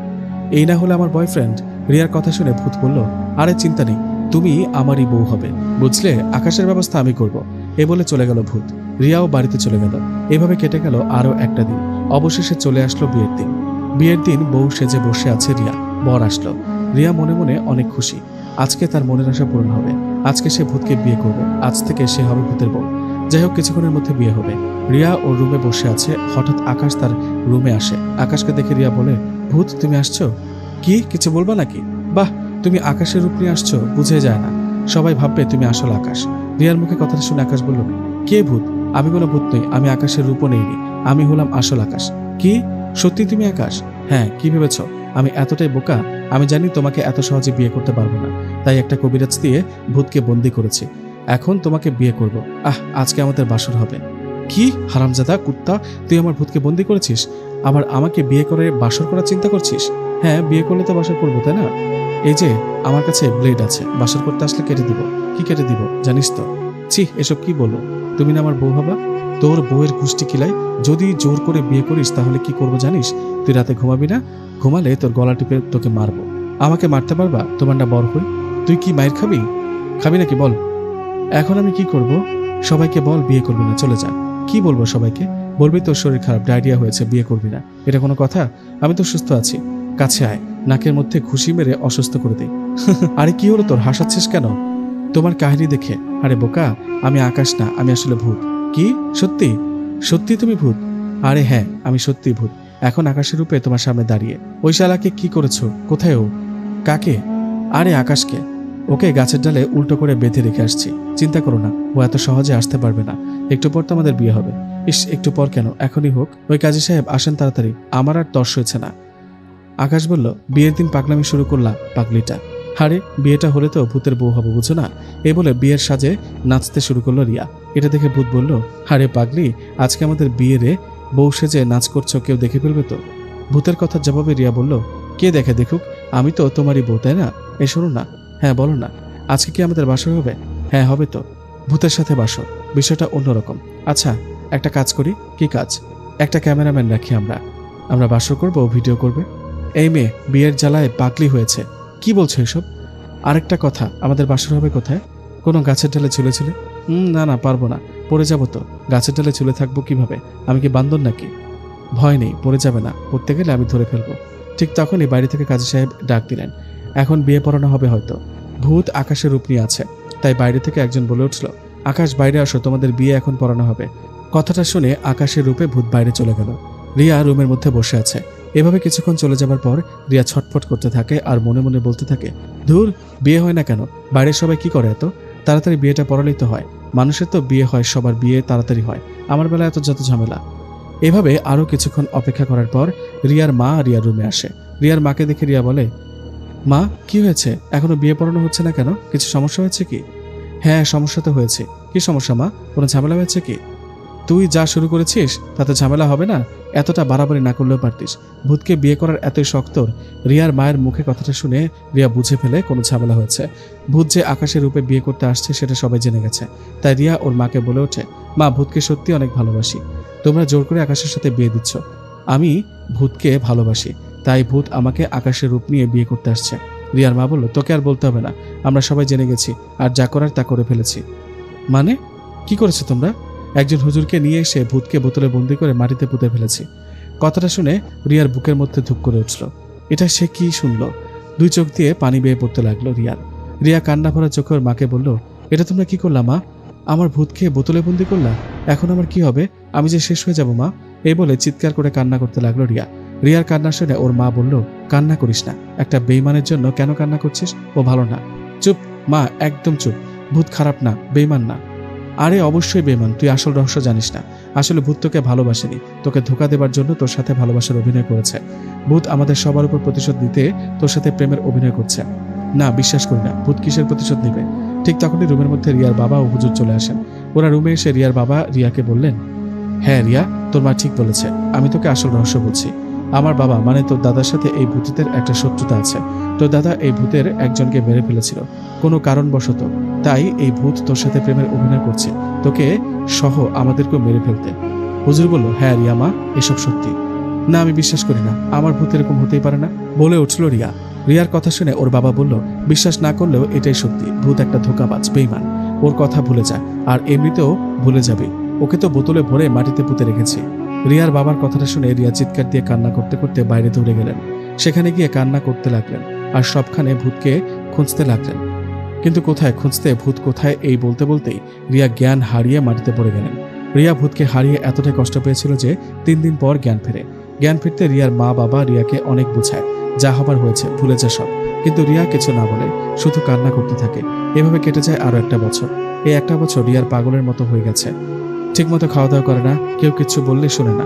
এই না হলে আমার বয়ফ্রেন্ড। রিয়ার কথা শুনে ভূত বলল, আরে চিন্তা নেই, তুমি আমারই বউ হবে, বুঝলে? আকাশের ব্যবস্থা আমি করব। এ বলে চলে গেল ভূত। রিয়াও বাড়িতে চলে গেল। এভাবে কেটে গেল আরো একটা দিন। অবশেষে চলে আসলো বিয়ের দিন। বিয়ের দিন বউ সেজে বসে আছে রিয়া। বর আসলো। রিয়া মনে মনে অনেক খুশি। আজকে তার মনের আশা পূরণ হবে। আজকে সে ভূতকে বিয়ে করবে। আজ থেকে সে হবে ভূতের বউ। যাই হোক, কিছুক্ষণের মধ্যে বিয়ে হবে। রিয়া ওর রুমে বসে আছে। হঠাৎ আকাশ তার রুমে আসে। আকাশকে দেখে রিয়া বলে, ভূত তুমি আসছো? কি কিছু বলবা নাকি? বাহ, তুমি আকাশের রূপ নিয়ে আসছো, বুঝে যায় না, সবাই ভাববে তুমি আসল আকাশ। রিয়ার মুখে কথাটা শুনে আকাশ বলল, কে ভূত? আমি কোনো ভূত নই, আমি আকাশের রূপও নেইনি, আমি হলাম আসল আকাশ। কি সত্যি তুমি আকাশ? হ্যাঁ, কি ভেবেছ আমি এতটাই বোকা? আমি জানি তোমাকে এত সহজে বিয়ে করতে পারবো না, তাই একটা কবিরাজ দিয়ে ভূতকে বন্দি করেছি। এখন তোমাকে বিয়ে করব। আজকে আমাদের বাসর হবে। কি হারামজাদা কুত্তা, তুই আমার ভূতকে বন্দি করেছিস, আবার আমাকে বিয়ে করে বাসর করার চিন্তা করছিস? হ্যাঁ, বিয়ে করলে তো বাসর করবো, তাই না? এই যে আমার কাছে ব্লেড আছে, বাসর করতে আসলে কেটে দিব। কি কেটে দিব জানিস তো? ছি, এসব কি বলো? তুমি না আমার বউ হবা? তোর বউয়ের কুষ্টি কিলাই। যদি জোর করে বিয়ে করিস তাহলে কি করবো জানিস? তুই রাতে ঘুমাবি না, ঘুমালে তোর গলা টিপে তোকে মারবো। আমাকে মারতে পারবা? তোমার না বর হই। তুই কি মায়ের খাবি? খাবি নাকি বল? এখন আমি কি করব? সবাইকে বল বিয়ে করবি না, চলে যা। কি বলবো সবাইকে? বলবি তোর শরীর খারাপ, ডায়রিয়া হয়েছে, বিয়ে করবি না। এটা কোনো কথা? আমি তো সুস্থ আছি। কাছে আয়, নাকের মধ্যে ঘুষি মেরে অসুস্থ করে দিই। আরে কি হলো তোর? হাসাচ্ছিস কেন? তোমার কাহিনী দেখে। আরে বোকা, আমি আকাশ না, আমি আসলে ভূত। কি? সত্যি? সত্যি তুমি ভূত? আরে হ্যাঁ, আমি সত্যি ভূত। এখন আকাশের রূপে তোমার সামনে দাঁড়িয়ে। ওই শালাকে কি করেছো? কোথায় ও? কাকে? আরে আকাশকে। ওকে গাছের ডালে উল্টো করে বেঁধে রেখে আসছি। চিন্তা করো না, ও এত সহজে আসতে পারবে না। একটু পর তো আমাদের বিয়ে হবে। ইস, একটু পর কেন, এখনই হোক। ওই কাজী সাহেব আসেন তাড়াতাড়ি, আমার আর তর্স হয়েছে না। আকাশ বলল, বিয়ের দিন পাগলামি শুরু করলা পাগলিটা। আরে বিয়েটা হলে তো ভূতের বউ হবো, বুঝো না? এই বলে বিয়ের সাজে নাচতে শুরু করলো রিয়া। এটা দেখে ভূত বলল, আরে পাগলি, আজকে আমাদের বিয়ে রে, বউ সেজে নাচ করছো, কেউ দেখে ফেলবে তো। ভূতের কথার জবাবে রিয়া বলল, কে দেখে দেখুক, আমি তো তোমারই বউ, তাই না? এই শোনো না। হ্যাঁ বলো না, আজকে কি আমাদের বাসর হবে? হ্যাঁ হবে তো, ভূতের সাথে বাসর, বিষয়টা অন্যরকম। আচ্ছা একটা কাজ করি। কি কাজ? একটা ক্যামেরাম্যান রাখি, আমরা বাসর করবো, ভিডিও করবে। এই মেয়ে বিয়ের জ্বালায় পাগলি হয়েছে। কি বলছো এসব? আরেকটা কথা, আমাদের বাসর হবে কোথায়? কোনো গাছের ডালে ঝুলে ঝুলে? না না, পারবো না, পড়ে যাবো তো। গাছের ডালে ঝুলে থাকবো কিভাবে? আমি কি বান্দর নাকি? ভয় নেই, পড়ে যাবে না, পড়তে গেলে আমি ধরে ফেলবো। ঠিক তখনই বাইরে থেকে কাজী সাহেব ডাক দিলেন। এখন বিয়ে পড়ানো হবে হয়তো। ভূত আকাশের রূপ নিয়ে আছে, তাই বাইরে থেকে একজন বলে উঠল, আকাশ বাইরে আসো, তোমাদের বিয়ে এখন পড়ানো হবে। কথাটা শুনে আকাশের রূপে ভূত বাইরে চলে গেল। রিয়া রুমের মধ্যে বসে আছে। এভাবে কিছুক্ষণ চলে যাবার পর রিয়া ছটফট করতে থাকে আর মনে মনে বলতে থাকে, ধুর, বিয়ে হয় না কেন? বাইরের সবাই কি করে এত তাড়াতাড়ি? বিয়েটা পড়ালেই তো হয়। মানুষের তো বিয়ে হয়, সবার বিয়ে তাড়াতাড়ি হয়, আমার বেলা এত যত ঝামেলা। এভাবে আরো কিছুক্ষণ অপেক্ষা করার পর রিয়ার মা রিয়ার রুমে আসে। রিয়ার মাকে দেখে রিয়া বলে, মা কি হয়েছে? এখনো বিয়ে পড়ানো হচ্ছে না কেন? কিছু সমস্যা হয়েছে কি? হ্যাঁ সমস্যা তো হয়েছে। কি সমস্যা মা? কোনো ঝামেলা হয়েছে কি? তুই যা শুরু করেছিস তাতে ঝামেলা হবে না? এতটা বাড়াবাড়ি না করলেও পারতিস। ভূতকে বিয়ে করার এতই শখ তোর? রিয়ার মায়ের মুখে কথাটা শুনে রিয়া বুঝে ফেলে কোনো ঝামেলা হয়েছে। ভূত যে আকাশের রূপে বিয়ে করতে আসছে সেটা সবাই জেনে গেছে। তাই রিয়া ওর মাকে বলে ওঠে, মা ভূতকে সত্যি অনেক ভালোবাসি, তোমরা জোর করে আকাশের সাথে বিয়ে দিচ্ছ। আমি ভূতকে ভালোবাসি, তাই ভূত আমাকে আকাশের রূপ নিয়ে বিয়ে করতে আসছে। রিয়ার মা বলল, তোকে আর বলতে হবে না, আমরা সবাই জেনে গেছি, আর যা করার তা করে ফেলেছি। মানে কি করেছো তোমরা? একজন হুজুরকে নিয়ে এসে ভূতকে বোতলে বন্দি করে মাটিতে পুঁতে ফেলেছি। কথাটা শুনে রিয়ার বুকের মধ্যে ধুপ করে উঠল। এটা সে কি শুনল? দুই চোখ দিয়ে পানি বেয়ে পড়তে লাগলো রিয়ার। রিয়া কান্না ভরা চোখে ওর মাকে বলল, এটা তোমরা কি করলা মা? আমার ভূতকে বোতলে বন্দি করলা? এখন আমার কি হবে? আমি যে শেষ হয়ে যাব মা। এই বলে চিৎকার করে কান্না করতে লাগলো রিয়া। রিয়ার কান্না শুনে ওর মা বলল, কান্না করিস না, একটা বেইমানের জন্য কেন কান্না করছিস? ও ভালো না। চুপ মা, একদম চুপ। ভূত খারাপ না, বেইমান না। আরে অবশ্যই বেমান, তুই আসল রহস্য জানিস না। আসলে ভূত তোকে ভালোবাসেনি, তোকে ধোকা দেবার জন্য তোর সাথে ভালোবাসার অভিনয় করেছে। ভূত আমাদের সবার উপর প্রতিশোধ নিতে তোর সাথে প্রেমের অভিনয় করছে। না, বিশ্বাস করি না, ভূত কিসের প্রতিশোধ নেবে? ঠিক তখনই রুমের মধ্যে রিয়ার বাবা ও হুজুর চলে আসেন। ওরা রুমে এসে রিয়ার বাবা রিয়াকে বললেন, হ্যাঁ রিয়া, তোর মা ঠিক বলেছে, আমি তোকে আসল রহস্য বলছি। আমার বাবা মানে তোর দাদার সাথে এই ভূতের একটা শত্রুতা আছে। তোর দাদা এই ভূতের একজনকে মেরে ফেলেছিল কোনো কারণবশত, তাই এই ভূত তোর সাথে প্রেমের অভিনয় করছে, তোকে সহ আমাদেরকেও মেরে ফেলতে। হুজুর বলল, হ্যাঁ রিয়া মা, এসব সত্যি। না, আমি বিশ্বাস করি না, আমার ভূত এরকম হতেই পারে না, বলে উঠল রিয়া। রিয়ার কথা শুনে ওর বাবা বলল, বিশ্বাস না করলেও এটাই সত্যি, ভূত একটা ধোঁকাবাজ, বেঈমান। ওর কথা ভুলে যা, আর এমনিতেও ভুলে যাবে। ওকে তো বোতলে ভরে মাটিতে পুঁতে রেখেছি। রিয়ার বাবার কথাটা শুনে রিয়া চিৎকার দিয়ে কান্না করতে করতে বাইরে দৌড়ে গেলেন। সেখানে গিয়ে কান্না করতে লাগলেন আর সবখানে ভূতকে খুঁজতে লাগলেন। কিন্তু কোথায় খুঁজতে, ভূত কোথায়, এই বলতে বলতেই রিয়া জ্ঞান হারিয়ে মাটিতে পড়ে গেলেন। রিয়া ভূতকে হারিয়ে এতটাই কষ্ট পেয়েছিল যে 3 দিন পর জ্ঞান ফেরে। জ্ঞান ফিরতে রিয়ার মা বাবা রিয়াকে অনেক বোঝায়, যা হবার হয়েছে, ভুলে যা সব। কিন্তু রিয়া কিছু না বলে শুধু কান্না করতে থাকে। এভাবে কেটে যায় আরো একটা বছর। এই একটা বছর রিয়ার পাগলের মতো হয়ে গেছে। ঠিকমতো খাওয়া দাওয়া করে না, কেউ কিছু বললে শোনে না,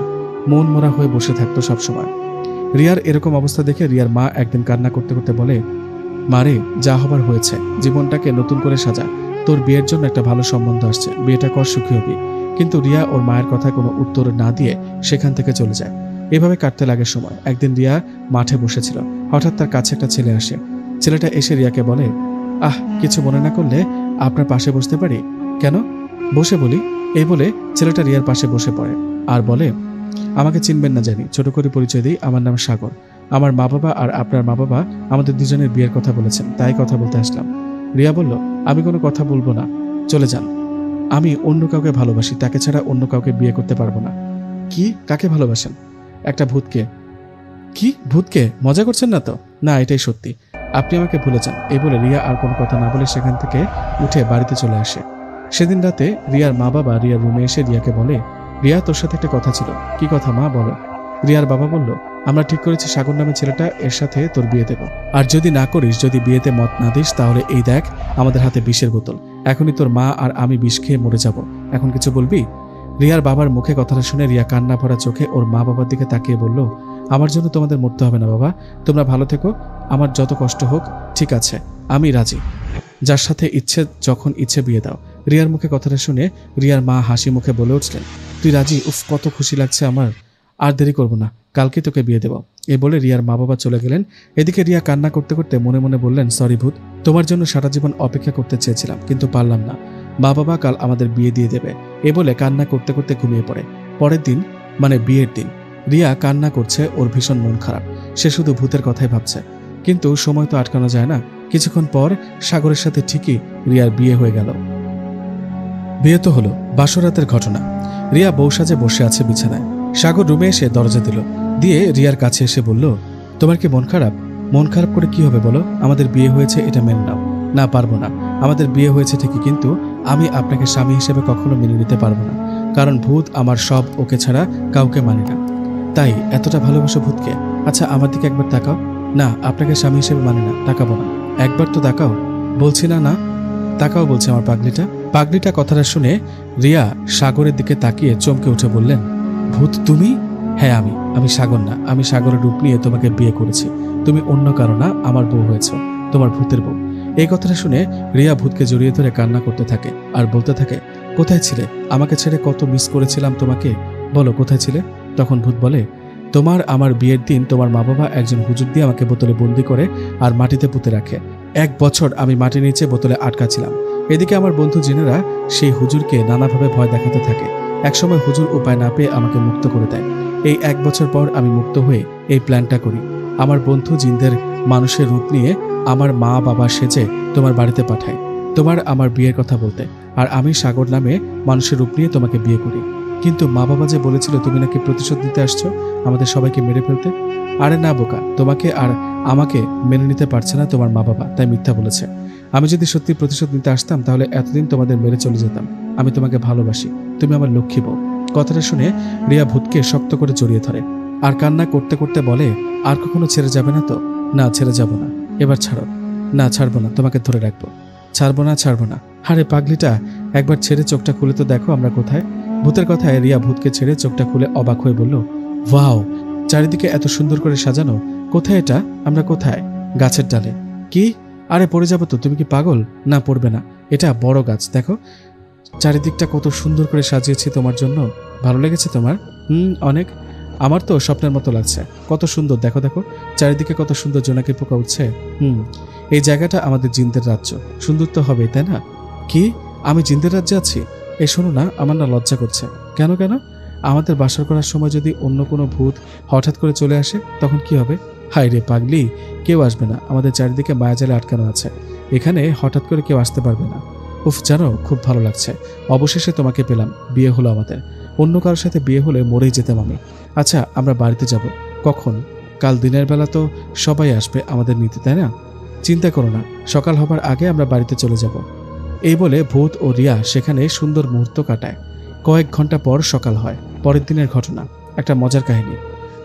মন মরা হয়ে বসে থাকতো সবসময়। রিয়ার এরকম অবস্থা দেখে রিয়ার মা একদিন কান্না করতে করতে বলে, মারে, যা হবার হয়েছে, জীবনটাকে নতুন করে সাজা, তোর বিয়ের জন্য একটা ভালো সম্বন্ধ আসছে, বিয়েটা কর, সুখী হবি। কিন্তু রিয়া ওর মায়ের কথায় কোনো উত্তর না দিয়ে সেখান থেকে চলে যায়। এভাবে কাটতে লাগে সময়। একদিন রিয়া মাঠে বসেছিল, হঠাৎ তার কাছে একটা ছেলে আসে। ছেলেটা এসে রিয়াকে বলে, কিছু মনে না করলে আপনার পাশে বসতে পারি? কেন? বসে বলি। এই বলে ছেলেটা রিয়ার পাশে বসে পড়ে আর বলে, আমাকে চিনবেন না জানি, ছোট করে পরিচয় দিই, আমার নাম সাগর। আমার মা বাবা আর আপনার মা বাবা আমাদের দুজনের বিয়ের কথা বলেছেন, তাই কথা বলতে আসলাম। রিয়া বলল, আমি কোনো কথা বলবো না, চলে যান। আমি অন্য কাউকে ভালোবাসি, তাকে ছাড়া অন্য কাউকে বিয়ে করতে পারবো না। কি? কাকে ভালোবাসেন? একটা ভূতকে। কি ভূতকে? মজা করছেন না তো? না, এটাই সত্যি, আপনি আমাকে ভুলে যান। এই বলে রিয়া আর কোনো কথা না বলে সেখান থেকে উঠে বাড়িতে চলে আসে। সেদিন রাতে রিয়ার মা বাবা রিয়ার রুমে এসে রিয়াকে বলে, রিয়া, তোর সাথে একটা কথা ছিল। কি কথা মা, বলো। রিয়ার বাবা বলল, আমরা ঠিক করেছি সাগর নামে ছেলেটা, এর সাথে তোর বিয়ে দেব। আর যদি না করিস, যদি বিয়েতে মত না দিস, তাহলে এই দেখ আমাদের হাতে বিষের বোতল। এখনই তোর মা আর আমি বিষ খেয়ে মরে যাব। এখন কিছু বলবি? রিয়ার বাবার মুখে কথাটা শুনে রিয়া কান্না ভরা চোখে ওর মা বাবার দিকে তাকিয়ে বলল, আমার জন্য তোমাদের মরতে হবে না বাবা, তোমরা ভালো থেকো, আমার যত কষ্ট হোক ঠিক আছে, আমি রাজি। যার সাথে ইচ্ছে যখন ইচ্ছে বিয়ে দাও। রিয়ার মুখে কথাটা শুনে রিয়ার মা হাসি মুখে বলে উঠলেন, তুই রাজি? উফ, কত খুশি লাগছে আমার। আর দেরি করবো না, কালকে তোকে বিয়ে দেব। এই বলে রিয়ার মা বাবা চলে গেলেন। এদিকে রিয়া কান্না করতে করতে মনে মনে বললেন, সরি ভূত, তোমার জন্য সারা জীবন অপেক্ষা করতে চেয়েছিলাম, কিন্তু পারলাম না। মা বাবা কাল আমাদের বিয়ে দিয়ে দেবে। এ বলে কান্না করতে করতে ঘুমিয়ে পড়ে। পরের দিন মানে বিয়ের দিন রিয়া কান্না করছে, ওর ভীষণ মন খারাপ, সে শুধু ভূতের কথাই ভাবছে। কিন্তু সময় তো আটকানো যায় না। কিছুক্ষণ পর সাগরের সাথে ঠিকই রিয়ার বিয়ে হয়ে গেল। বিয়ে তো হলো, বাসরাতের ঘটনা। রিয়া বউ সাজে বসে আছে বিছানায়। সাগর রুমে এসে দরজা দিল, দিয়ে রিয়ার কাছে এসে বলল, তোমার কি মন খারাপ? মন খারাপ করে কি হবে বলো? আমাদের বিয়ে হয়েছে, এটা মেনে নাও। না, পারবো না। আমাদের বিয়ে হয়েছে ঠিকই, কিন্তু আমি আপনাকে স্বামী হিসেবে কখনো মেনে নিতে পারবো না, কারণ ভূত আমার সব, ওকে ছাড়া কাউকে মানি না। তাই এতটা ভালোবাসো ভূতকে? আচ্ছা, আমার দিকে একবার তাকাও। না, আপনাকে স্বামী হিসেবে মানি না, তাকাবো না। একবার তো তাকাও বলছি না। না তাকাও বলছে আমার পাগলিটা। পাগলিটা কথাটা শুনে রিয়া সাগরের দিকে তাকিয়ে চমকে উঠে বললেন, ভূত তুমি? হ্যাঁ, আমি সাগর না, আমি সাগরের রূপ নিয়ে তোমাকে বিয়ে করেছি। তুমি অন্য কারো না, আমার বউ হয়েছ, তোমার ভূতের বউ। এই কথাটা শুনে রিয়া ভূতকে জড়িয়ে ধরে কান্না করতে থাকে আর বলতে থাকে, কোথায় ছিলে? আমাকে ছেড়ে কত মিস করেছিলাম তোমাকে, বলো কোথায় ছিলে? তখন ভূত বলে, তোমার আমার বিয়ের দিন তোমার মা বাবা একজন হুজুর দিয়ে আমাকে বোতলে বন্দি করে আর মাটিতে পুঁতে রাখে। 1 বছর আমি মাটির নিচে বোতলে আটকা ছিলাম। এদিকে আমার বন্ধু জিনেরা সেই হুজুরকে নানাভাবে ভয় দেখাতে থাকে। একসময় হুজুর উপায় না পেয়ে আমাকে মুক্ত করে দেয়। এই 1 বছর পর আমি মুক্ত হয়ে এই প্ল্যানটা করি। আমার বন্ধু জিনদের মানুষের রূপ নিয়ে আমার মা বাবা সেজে তোমার বাড়িতে পাঠায় তোমার আমার বিয়ের কথা বলতে, আর আমি সাগর নামে মানুষের রূপ নিয়ে তোমাকে বিয়ে করি। কিন্তু মা বাবা যে বলেছিল তুমি নাকি প্রতিশোধ নিতে আসছো, আমাদের সবাইকে মেরে ফেলতে। আরে না বোকা, তোমাকে আর আমাকে মেনে নিতে পারছে না তোমার মা বাবা, তাই মিথ্যা বলেছে। আমি যদি সত্যি প্রতিশোধ নিতে আসতাম, তাহলে এতদিন তোমাদের মেরে চলে যেতাম। আমি তোমাকে ভালোবাসি, তুমি আমার লক্ষ্মী বউ। কথাটা শুনে রিয়া ভূতকে শক্ত করে জড়িয়ে ধরে আর কান্না করতে করতে বলে, আর কখনো ছেড়ে যাবে না তো? না, ছেড়ে যাব না, এবার ছাড়ো। না, ছাড়বো না, তোমাকে ধরে রাখবো। ছাড়বো না। আরে পাগলিটা, একবার ছেড়ে চোখটা খুলে তো দেখো আমরা কোথায়। ভূতের কথায় রিয়া ভূতকে ছেড়ে চোখটা খুলে অবাক হয়ে বলল, ওয়াও, চারিদিকে এত সুন্দর করে সাজানো। কোথায় এটা? আমরা কোথায়? গাছের ডালে। কি? আরে পড়ে যাবো তো, তুমি কি পাগল? না, পড়বে না, এটা বড় গাছ, দেখো চারিদিকটা কত সুন্দর করে সাজিয়েছি তোমার জন্য। ভালো লেগেছে তোমার? অনেক। আমার তো স্বপ্নের মতো লাগছে, কত সুন্দর, দেখো দেখো চারিদিকে কত সুন্দর জোনাকি পোকা উঠছে। এই জায়গাটা আমাদের জিনদের রাজ্য, সুন্দর তো হবেই, তাই না? কি? আমি জিনদের রাজ্যে আছি? এই শোনো না, আমার না লজ্জা করছে। কেন? আমাদের বাসর করার সময় যদি অন্য কোনো ভূত হঠাৎ করে চলে আসে, তখন কি হবে? হায় রে পাগলি, কেউ আসবে না, আমাদের চারিদিকে মায়াজালে আটকানো আছে, এখানে হঠাৎ করে কেউ আসতে পারবে না। উফ, জানো খুব ভালো লাগছে, অবশেষে তোমাকে পেলাম, বিয়ে হলো আমাদের। অন্য কারোর সাথে বিয়ে হলে মরেই যেতাম আমি। আচ্ছা, আমরা বাড়িতে যাব কখন? কাল দিনের বেলা তো সবাই আসবে আমাদের নিতে, তাই না? চিন্তা করো না, সকাল হবার আগে আমরা বাড়িতে চলে যাব। এই বলে ভূত ও রিয়া সেখানে সুন্দর মুহূর্ত কাটায়। কয়েক ঘন্টা পর সকাল হয়। পরের দিনের ঘটনা, একটা মজার কাহিনী।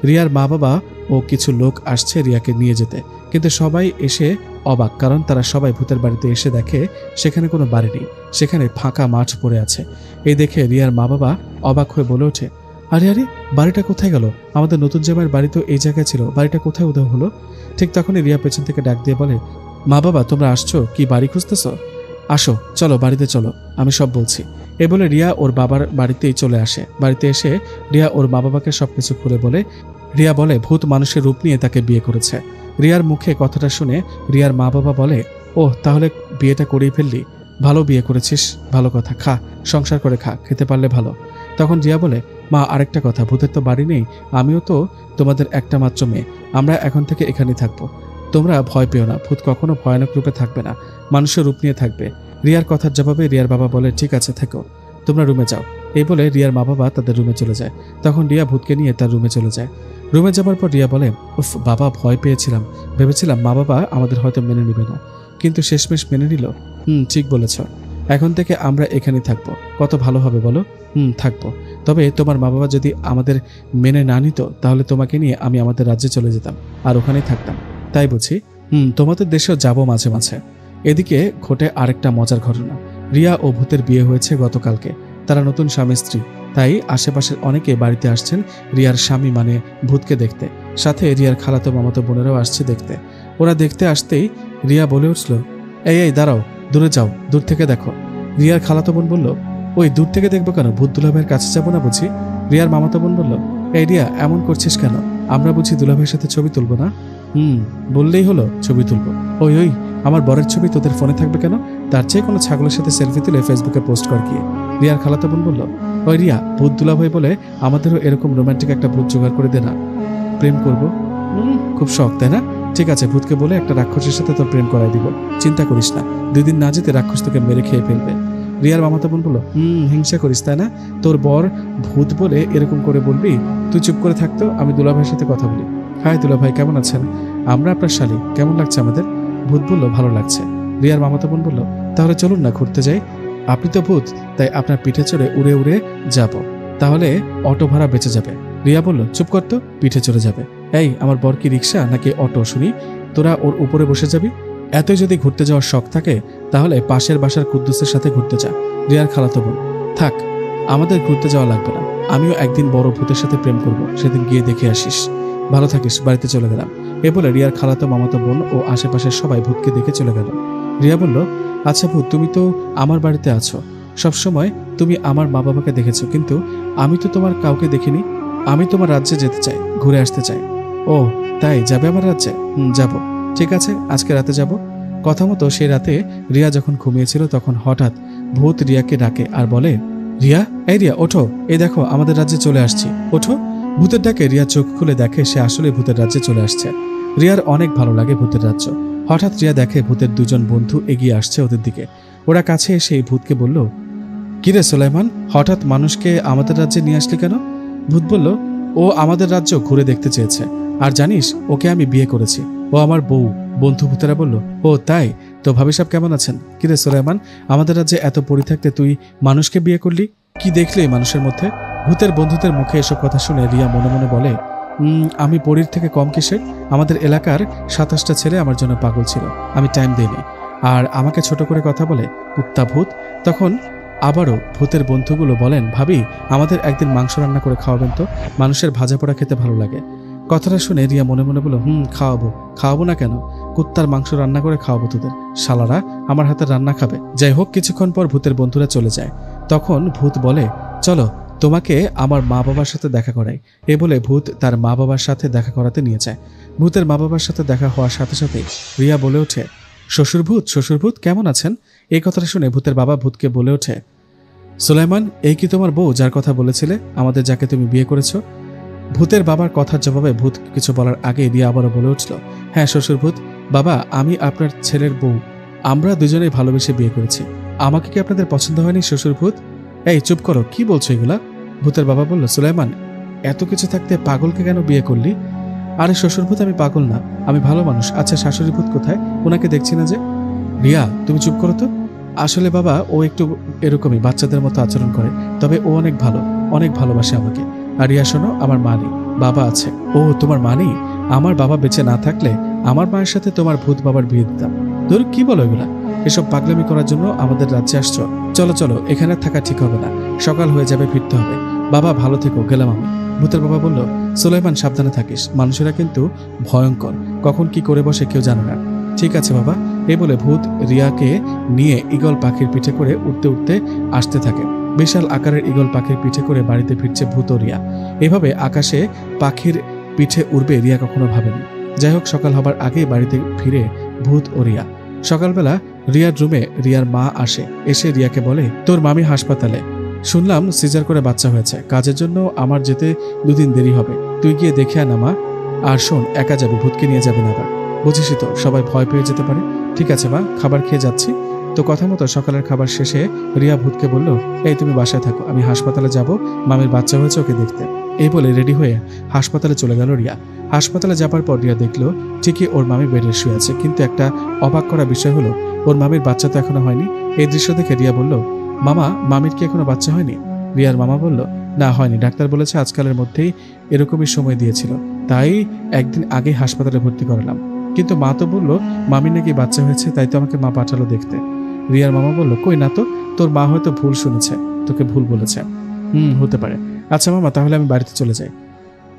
রিয়ার মা বাবা ও কিছু লোক আসছে রিয়াকে নিয়ে যেতে, কিন্তু সবাই এসে অবাক, কারণ তারা সবাই ভূতের বাড়িতে এসে দেখে সেখানে কোনো বাড়ি নেই, সেখানে ফাঁকা মাঠ পড়ে আছে। এই দেখে রিয়ার মা বাবা অবাক হয়ে বলে ওঠে, আরে বাড়িটা কোথায় গেল? আমাদের নতুন জামাইয়ের বাড়ি তো এই জায়গায় ছিল, বাড়িটা কোথায় উধাও হলো? ঠিক তখনই রিয়া পেছন থেকে ডাক দিয়ে বলে, মা বাবা তোমরা আসছো কি? বাড়ি খুঁজতেছ? আসো, চলো বাড়িতে চলো, আমি সব বলছি। এ বলে রিয়া ওর বাবার বাড়িতেই চলে আসে। বাড়িতে এসে রিয়া ওর মা বাবাকে সবকিছু খুলে বলে। রিয়া বলে ভূত মানুষের রূপ নিয়ে তাকে বিয়ে করেছে। রিয়ার মুখে কথাটা শুনে রিয়ার মা বাবা বলে, ওহ তাহলে বিয়েটা করেই ফেললি, ভালো বিয়ে করেছিস, ভালো কথা, খা, সংসার করে খা, খেতে পারলে ভালো। তখন রিয়া বলে, মা আরেকটা কথা, ভূতের তো বাড়ি নেই, আমিও তো তোমাদের একটা মাত্র মেয়ে, আমরা এখন থেকে এখানেই থাকবো, তোমরা ভয় পেও না, ভূত কখনো ভয়ানক রূপে থাকবে না, মানুষের রূপ নিয়ে থাকবে। রিয়ার কথার জবাবে রিয়ার বাবা বলে, ঠিক আছে থেকো, তোমরা রুমে যাও। এই বলে রিয়ার মা বাবা তাদের রুমে চলে যায়। তখন রিয়া ভূতকে নিয়ে তার রুমে চলে যায়। রুমে যাবার পর রিয়া বলে, উফ বাবা, ভয় পেয়েছিলাম, ভেবেছিলাম মা বাবা আমাদের হয়তো মেনে নিবে না, কিন্তু শেষমেশ মেনে নিল। ঠিক বলেছ, এখন থেকে আমরা এখানেই থাকবো, কত ভালো হবে বলো। থাকবো, তবে তোমার মা বাবা যদি আমাদের মেনে না নিত তাহলে তোমাকে নিয়ে আমি আমাদের রাজ্যে চলে যেতাম আর ওখানেই থাকতাম। তাই বুঝি? তোমাদের দেশেও যাবো মাঝে মাঝে। এদিকে ঘটে আরেকটা মজার ঘটনা। রিয়া ও ভূতের বিয়ে হয়েছে গতকালকে, তারা নতুন স্বামী স্ত্রী, তাই আশেপাশের অনেকে বাড়িতে আসছেন রিয়ার স্বামী মানে ভূতকে দেখতে, সাথে রিয়ার খালাতো মামাতো বোনেরাও আসছে দেখতে। ওরা দেখতে আসতেই রিয়া বলে উঠল, এই দাঁড়াও, দূরে যাও, দূর থেকে দেখো। রিয়ার খালাতো বোন বলল, ওই দূর থেকে দেখবো কেন, ভূত দুলাভাইয়ের কাছে যাবো না বুঝি? রিয়ার মামাতো বোন বলল, এই রিয়া এমন করছিস কেন, আমরা বুঝি দুলাভাইয়ের সাথে ছবি তুলবো না? বললেই হলো ছবি তুলবো। ওই আমার বরের ছবি তোদের ফোনে থাকবে কেন, তার চেয়ে কোনো ছাগলের সাথে সেলফি তুলে ফেসবুকে পোস্ট কর গিয়ে। রিয়ার খালাতো বোন বলল, ওই রিয়া, ভূত দুলাভাই বলে আমাদেরও এরকম রোমান্টিক একটা ভূত জোগাড় করে দে না, প্রেম করবো। খুব শখ তাই না? ঠিক আছে, ভূতকে বলে একটা রাক্ষসের সাথে তোর প্রেম করাই দিব, চিন্তা করিস না, 2 দিন না যেতে রাক্ষস তোকে মেরে খেয়ে ফেলবে। রিয়ার মামাতো বোন বলল, হিংসা করিস তাই না, তোর বর ভূত বলে এরকম করে বলবি, তুই চুপ করে থাকতো, আমি দুলাভাইয়ের সাথে কথা বলি। হাই দুলাভাই, কেমন আছেন? আমরা আপনার শালী, কেমন লাগছে আমাদের? ভূত বলল, ভালো লাগছে। রিয়ার মামাতো বোন বলল, তাহলে চলুন না ঘুরতে যাই, আপনি তো ভূত, তাই আপনার পিঠে চড়ে উড়ে উড়ে যাব, তাহলে অটো ভাড়া বেঁচে যাবে। রিয়া বলল, চুপ করতো, পিঠে চড়ে যাবে। এই আমার বর কি রিক্সা নাকি অটো শুনি, তোরা ওর উপরে বসে যাবি? এতই যদি ঘুরতে যাওয়ার শখ থাকে তাহলে পাশের বাসার কুদ্দুসের সাথে ঘুরতে যা। রিয়ার খালাতো বোন, থাক, আমাদের ঘুরতে যাওয়া লাগবে না, আমিও একদিন বড় ভূতের সাথে প্রেম করব, সেদিন গিয়ে দেখে আসিস, ভালো থাকিস, বাড়িতে চলে গেলাম। এ বলে রিয়ার খালাতো মামাতো বোন ও আশেপাশের সবাই ভূতকে দেখে চলে গেল। রিয়া বলল, আচ্ছা ভূত, তুমি তো আমার বাড়িতে আছো, সবসময় তুমি আমার মা বাবাকে দেখেছো, কিন্তু আমি তো তোমার কাউকে দেখিনি, আমি তোমার রাজ্যে যেতে চাই, ঘুরে আসতে চাই। ও তাই, যাবে আমার রাজ্যে? যাব, ঠিক আছে, আজকে রাতে যাব। কথা মতো সেই রাতে রিয়া যখন ঘুমিয়েছিল তখন হঠাৎ ভূত রিয়াকে ডাকে আর বলে, রিয়া, এই রিয়া ওঠো, এই দেখো আমাদের রাজ্যে চলে আসছি, ওঠো। ভূতের ডাকে রিয়া চোখ খুলে দেখে সে আসলে ভূতের রাজ্যে চলে আসছে। রিয়ার অনেক ভালো লাগে ভূতের রাজ্য। হঠাৎ রিয়া দেখে ভূতের 2 জন বন্ধু এগিয়ে আসছে ওদের দিকে। ওরা কাছে এসে এই ভূতকে বলল, কিরে সুলাইমান, হঠাৎ মানুষকে আমাদের রাজ্যে নিয়ে আসলি কেন? ভূত বলল, ও আমাদের রাজ্য ঘুরে দেখতে চেয়েছে, আর জানিস ওকে আমি বিয়ে করেছি, ও আমার বউ। বন্ধু ভূতেরা বলল, ও তাই, তো ভাবি সাহেব কেমন আছেন? কিরে সুলাইমান, আমাদের রাজ্যে এত পরি থাকতে তুই মানুষকে বিয়ে করলি, কি দেখলি মানুষের মধ্যে? ভূতের বন্ধুদের মুখে এসব কথা শুনে রিয়া মনে মনে বলে, আমি পরীর থেকে কম কিসের? আমাদের এলাকার 27টা ছেলে আমার জন্য পাগল ছিল, আমি টাইম দিইনি, আর আমাকে ছোট করে কথা বলে কুত্তা ভূত। তখন আবারও ভূতের বন্ধুগুলো বলেন, ভাবি আমাদের একদিন মাংস রান্না করে খাওয়াবেন তো, মানুষের ভাজা পোড়া খেতে ভালো লাগে। কথাটা শুনে রিয়া মনে মনে বলল, খাওয়াবো না কেন, কুত্তার মাংস রান্না করে খাওয়াবো তোদের, শালারা আমার হাতে রান্না খাবে। যাই হোক, কিছুক্ষণ পর ভূতের বন্ধুরা চলে যায়। তখন ভূত বলে, চলো তোমাকে আমার মা বাবার সাথে দেখা করাই। এ বলে ভূত তার মা বাবার সাথে দেখা করাতে নিয়ে যায়। ভূতের মা বাবার সাথে দেখা হওয়ার সাথে সাথে রিয়া বলে ওঠে, শ্বশুর ভূত কেমন আছেন? এই কথাটা শুনে ভূতের বাবা ভূতকে বলে ওঠে, সুলাইমান, এই কি তোমার বউ যার কথা বলেছিলে, আমাদের যাকে তুমি বিয়ে করেছো? ভূতের বাবার কথার জবাবে ভূত কিছু বলার আগে রিয়া আবারও বলে উঠল, হ্যাঁ শ্বশুর ভূত, বাবা আমি আপনার ছেলের বউ, আমরা দুজনেই ভালোবেসে বিয়ে করেছি, আমাকে কি আপনাদের পছন্দ হয়নি শ্বশুর ভূত? এই চুপ করো, কি বলছো এগুলা? ভূতের বাবা বলল, সুলাইমান, এত কিছু থাকতে পাগলকে কেন বিয়ে করলি? আরে শ্বশুর ভূত, আমি পাগল না, আমি ভালো মানুষ। আচ্ছা শাশুড়ি ভূত কোথায়, ওনাকে দেখছি না যে? রিয়া তুমি চুপ করো তো, আসলে বাবা ও একটু এরকমই বাচ্চাদের মতো আচরণ করে, তবে ও অনেক ভালো, অনেক ভালোবাসে আমাকে। আর রিয়া শোনো, আমার মা নেই, বাবা আছে। ও তোমার মা নেই? আমার বাবা বেঁচে না থাকলে আমার মায়ের সাথে তোমার ভূত বাবার বিয়ে দিতাম। ধর কি বলো এগুলা, এসব পাগলামি করার জন্য আমাদের রাজ্যে আসছো? চলো এখানে থাকা ঠিক হবে না, সকাল হয়ে যাবে, ফিরতে হবে। বাবা ভালো থেকো, গেলাম আমি। ভূতের বাবা বলল, সুলাইমান সাবধানে থাকিস, মানুষেরা কিন্তু ভয়ঙ্কর, কখন কি করে বসে কেউ জানে না। ঠিক আছে বাবা। এই বলে ভূত রিয়াকে নিয়ে ঈগল পাখির পিঠে করে উঠতে উঠতে আসতে থাকে। বিশাল আকারের ঈগল পাখির পিঠে করে বাড়িতে ফিরছে ভূত ও রিয়া। এভাবে আকাশে পাখির পিঠে উড়বে রিয়া কখনো ভাবেনি। যাই হোক, সকাল হবার আগেই বাড়িতে ফিরে ভূত ও রিয়া। সকালবেলা রিয়ার রুমে রিয়ার মা আসে, এসে রিয়াকে বলে, তোর মামি হাসপাতালে, শুনলাম সিজার করে বাচ্চা হয়েছে, কাজের জন্য আমার যেতে 2 দিন দেরি হবে, তুই গিয়ে দেখে আনা মা। আর শোন, একা যাবি, ভূতকে নিয়ে যাবি না আবার, বুঝিসই তো সবাই ভয় পেয়ে যেতে পারে। ঠিক আছে মা, খাবার খেয়ে যাচ্ছি। তো কথা মতো সকালের খাবার শেষে রিয়া ভূতকে বলল, এই তুমি বাসায় থাকো, আমি হাসপাতালে যাব, মামির বাচ্চা হয়েছে, ওকে দেখতে। এই বলে রেডি হয়ে হাসপাতালে চলে গেল রিয়া। হাসপাতালে যাবার পর রিয়া দেখলো ঠিকই ওর মামি বেডে শুয়ে আছে, কিন্তু একটা অবাক করা বিষয় হলো ওর মামির বাচ্চা তো এখনো হয়নি। এই দৃশ্য দেখে রিয়া বলল, মামা, মামির কি এখনো বাচ্চা হয়নি? রিয়ার মামা বলল, না হয়নি, ডাক্তার বলেছে আজকালের মধ্যেই এরকমই সময় দিয়েছিল, তাই একদিন আগে হাসপাতালে ভর্তি করালাম। কিন্তু মা তো বলল মামির নাকি বাচ্চা হয়েছে, তাই তো আমাকে মা পাঠালো দেখতে। রিয়ার মামা বলল, কই না তো, তোর মা হয়তো ভুল শুনেছে, তোকে ভুল বলেছে। হতে পারে। আচ্ছা মামা, তাহলে আমি বাড়িতে চলে যাই।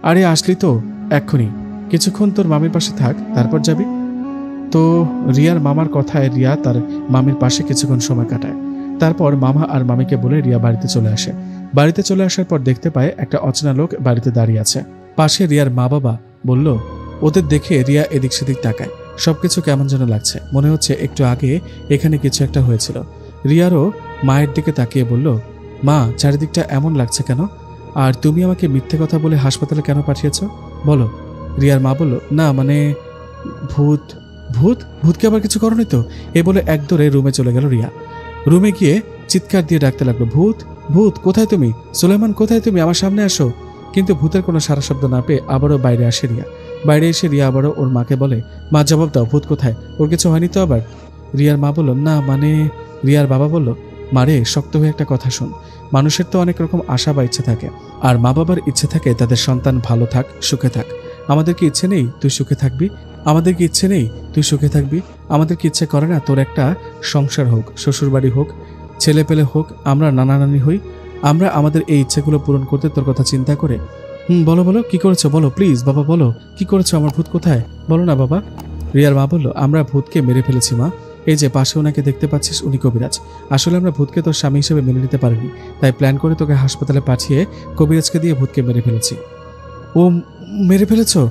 আরে আসলি তো এক্ষুনি, কিছুক্ষণ তোর মামির পাশে থাক, তারপর যাবি। তো রিয়ার মামার কথায় রিয়া তার মামির পাশে কিছুক্ষণ সময় কাটায়। তারপর মামা আর মামিকে বলে রিয়া বাড়িতে চলে আসে। বাড়িতে চলে আসার পর দেখতে পায় একটা অচেনা লোক বাড়িতে দাঁড়িয়ে আছে। পাশে রিয়ার মা বাবা বলল, ওদের দেখে রিয়া এদিক সেদিক তাকায়, সবকিছু কেমন যেন লাগছে, মনে হচ্ছে একটু আগে এখানে কিছু একটা হয়েছিল। রিয়ারও মায়ের দিকে তাকিয়ে বলল, মা, চারিদিকটা এমন লাগছে কেন? আর তুমি আমাকে মিথ্যে কথা বলে হাসপাতালে কেন পাঠিয়েছ বলো? রিয়ার মা বলল, না মানে ভূত। ভূত? ভূতকে আবার কিছু করনি তো? এ বলে একদৌড়ে রুমে চলে গেল রিয়া। রুমে গিয়ে চিৎকার দিয়ে ডাকতে লাগলো, ভূত, ভূত, কোথায় তুমি? সুলেমান, কোথায় তুমি? আমার সামনে আসো। কিন্তু ভূতের কোনো সারা শব্দ না পেয়ে আবারও বাইরে আসে রিয়া। বাইরে এসে রিয়া আবারও ওর মাকে বলে, মা জবাব দাও, ভূত কোথায়? ওর কিছু হয়নি তো আবার? রিয়ার মা বলল, না মানে। রিয়ার বাবা বলল, মারে, শক্ত হয়ে একটা কথা শোন, মানুষের তো অনেক রকম আশা বা ইচ্ছে থাকে, আর মা বাবার ইচ্ছে থাকে তাদের সন্তান ভালো থাক, সুখে থাক। আমাদের কি ইচ্ছে নেই তুই সুখে থাকবি? আমাদের কি ইচ্ছে নেই তুই সুখে থাকবি? আমাদের কি ইচ্ছে করে না তোর একটা সংসার হোক, শ্বশুরবাড়ি হোক, ছেলে পেলে হোক, আমরা নানা নানি হই? আমরা আমাদের এই ইচ্ছেগুলো পূরণ করতে তোর কথা চিন্তা করে। বলো বলো, কি করেছো বলো, প্লিজ বাবা বলো, কি করেছো? আমার ভূত কোথায় বলো না বাবা। রিয়ার মা বলল, আমরা ভূতকে মেরে ফেলেছি মা। এই যে পাশে ওনাকে দেখতে পাচ্ছিস, উনি কবিরাজ। আসলে আমরা ভূতকে তোর স্বামী হিসেবে মেনে নিতে পারিনি, তাই প্ল্যান করে তোকে হাসপাতালে পাঠিয়ে কবিরাজকে দিয়ে ভূতকে মেরে ফেলেছি। ও মেরে ফেলেছো?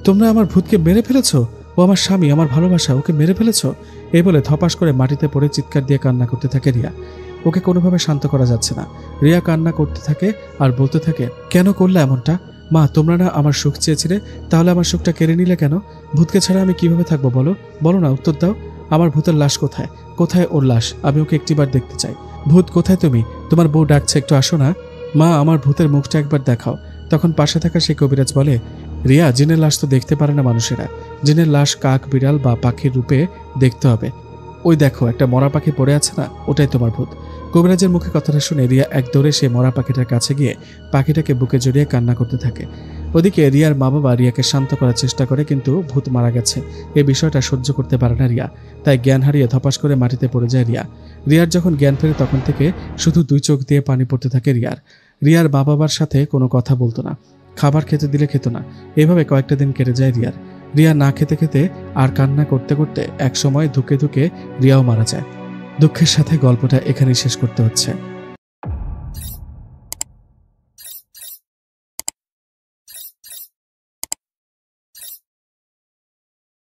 তোমরা আমার ভূতকে মেরে ফেলেছো? ও আমার স্বামী, আমার ভালোবাসা, ওকে মেরে ফেলেছো? এই বলে ধপাস করে মাটিতে পড়ে চিৎকার দিয়ে কান্না করতে থাকে রিয়া। ওকে কোনোভাবে শান্ত করা যাচ্ছে না। রিয়া কান্না করতে থাকে আর বলতে থাকে, কেন করলে এমনটা? মা, তোমরা না আমার সুখ চেয়েছিলে, তাহলে আমার সুখটা কেড়ে নিলে কেন? ভূতকে ছাড়া আমি কিভাবে থাকবো বলো? বলো না, উত্তর দাও। আমার ভূতের লাশ কোথায়? কোথায় ওর লাশ? আমি ওকে একটিবার দেখতে চাই। ভূত কোথায় তুমি? তোমার বউ ডাকছে, একটু আসো না। মা, আমার ভূতের মুখটা একবার দেখাও। তখন পাশে থাকা সেই কবিরাজ বলে, রিয়া, জিনের লাশ তো দেখতে পারে না মানুষেরা, জিনের লাশ কাক, বিড়াল বা পাখির রূপে দেখতে হবে। ওই দেখো, একটা মরা পাখি পড়ে আছে না, ওটাই তোমার ভূত। কবিরাজের মুখে কথাটা শুনে রিয়া এক দৌড়ে সেই মরা পাখিটার কাছে গিয়ে পাখিটাকে বুকে জড়িয়ে কান্না করতে থাকে। ওদিকে রিয়ার মা বাবা রিয়াকে শান্ত করার চেষ্টা করে, কিন্তু ভূত মারা গেছে এই বিষয়টা সহ্য করতে পারে না রিয়া, তাই জ্ঞান হারিয়ে ধপাস করে মাটিতে পড়ে যায় রিয়া। রিয়ার যখন জ্ঞান ফেরে তখন থেকে শুধু 2 চোখ দিয়ে পানি পড়তে থাকে রিয়ার। রিয়ার মা বাবার সাথে কোনো কথা বলতো না, খাবার খেতে দিলে খেত না। এভাবে কয়েকটা দিন কেটে যায় রিয়ার। রিয়া না খেতে খেতে আর কান্না করতে করতে এক সময় ধুকে ধুকে রিয়াও মারা যায়। দুঃখের সাথে গল্পটা এখানেই শেষ করতে হচ্ছে।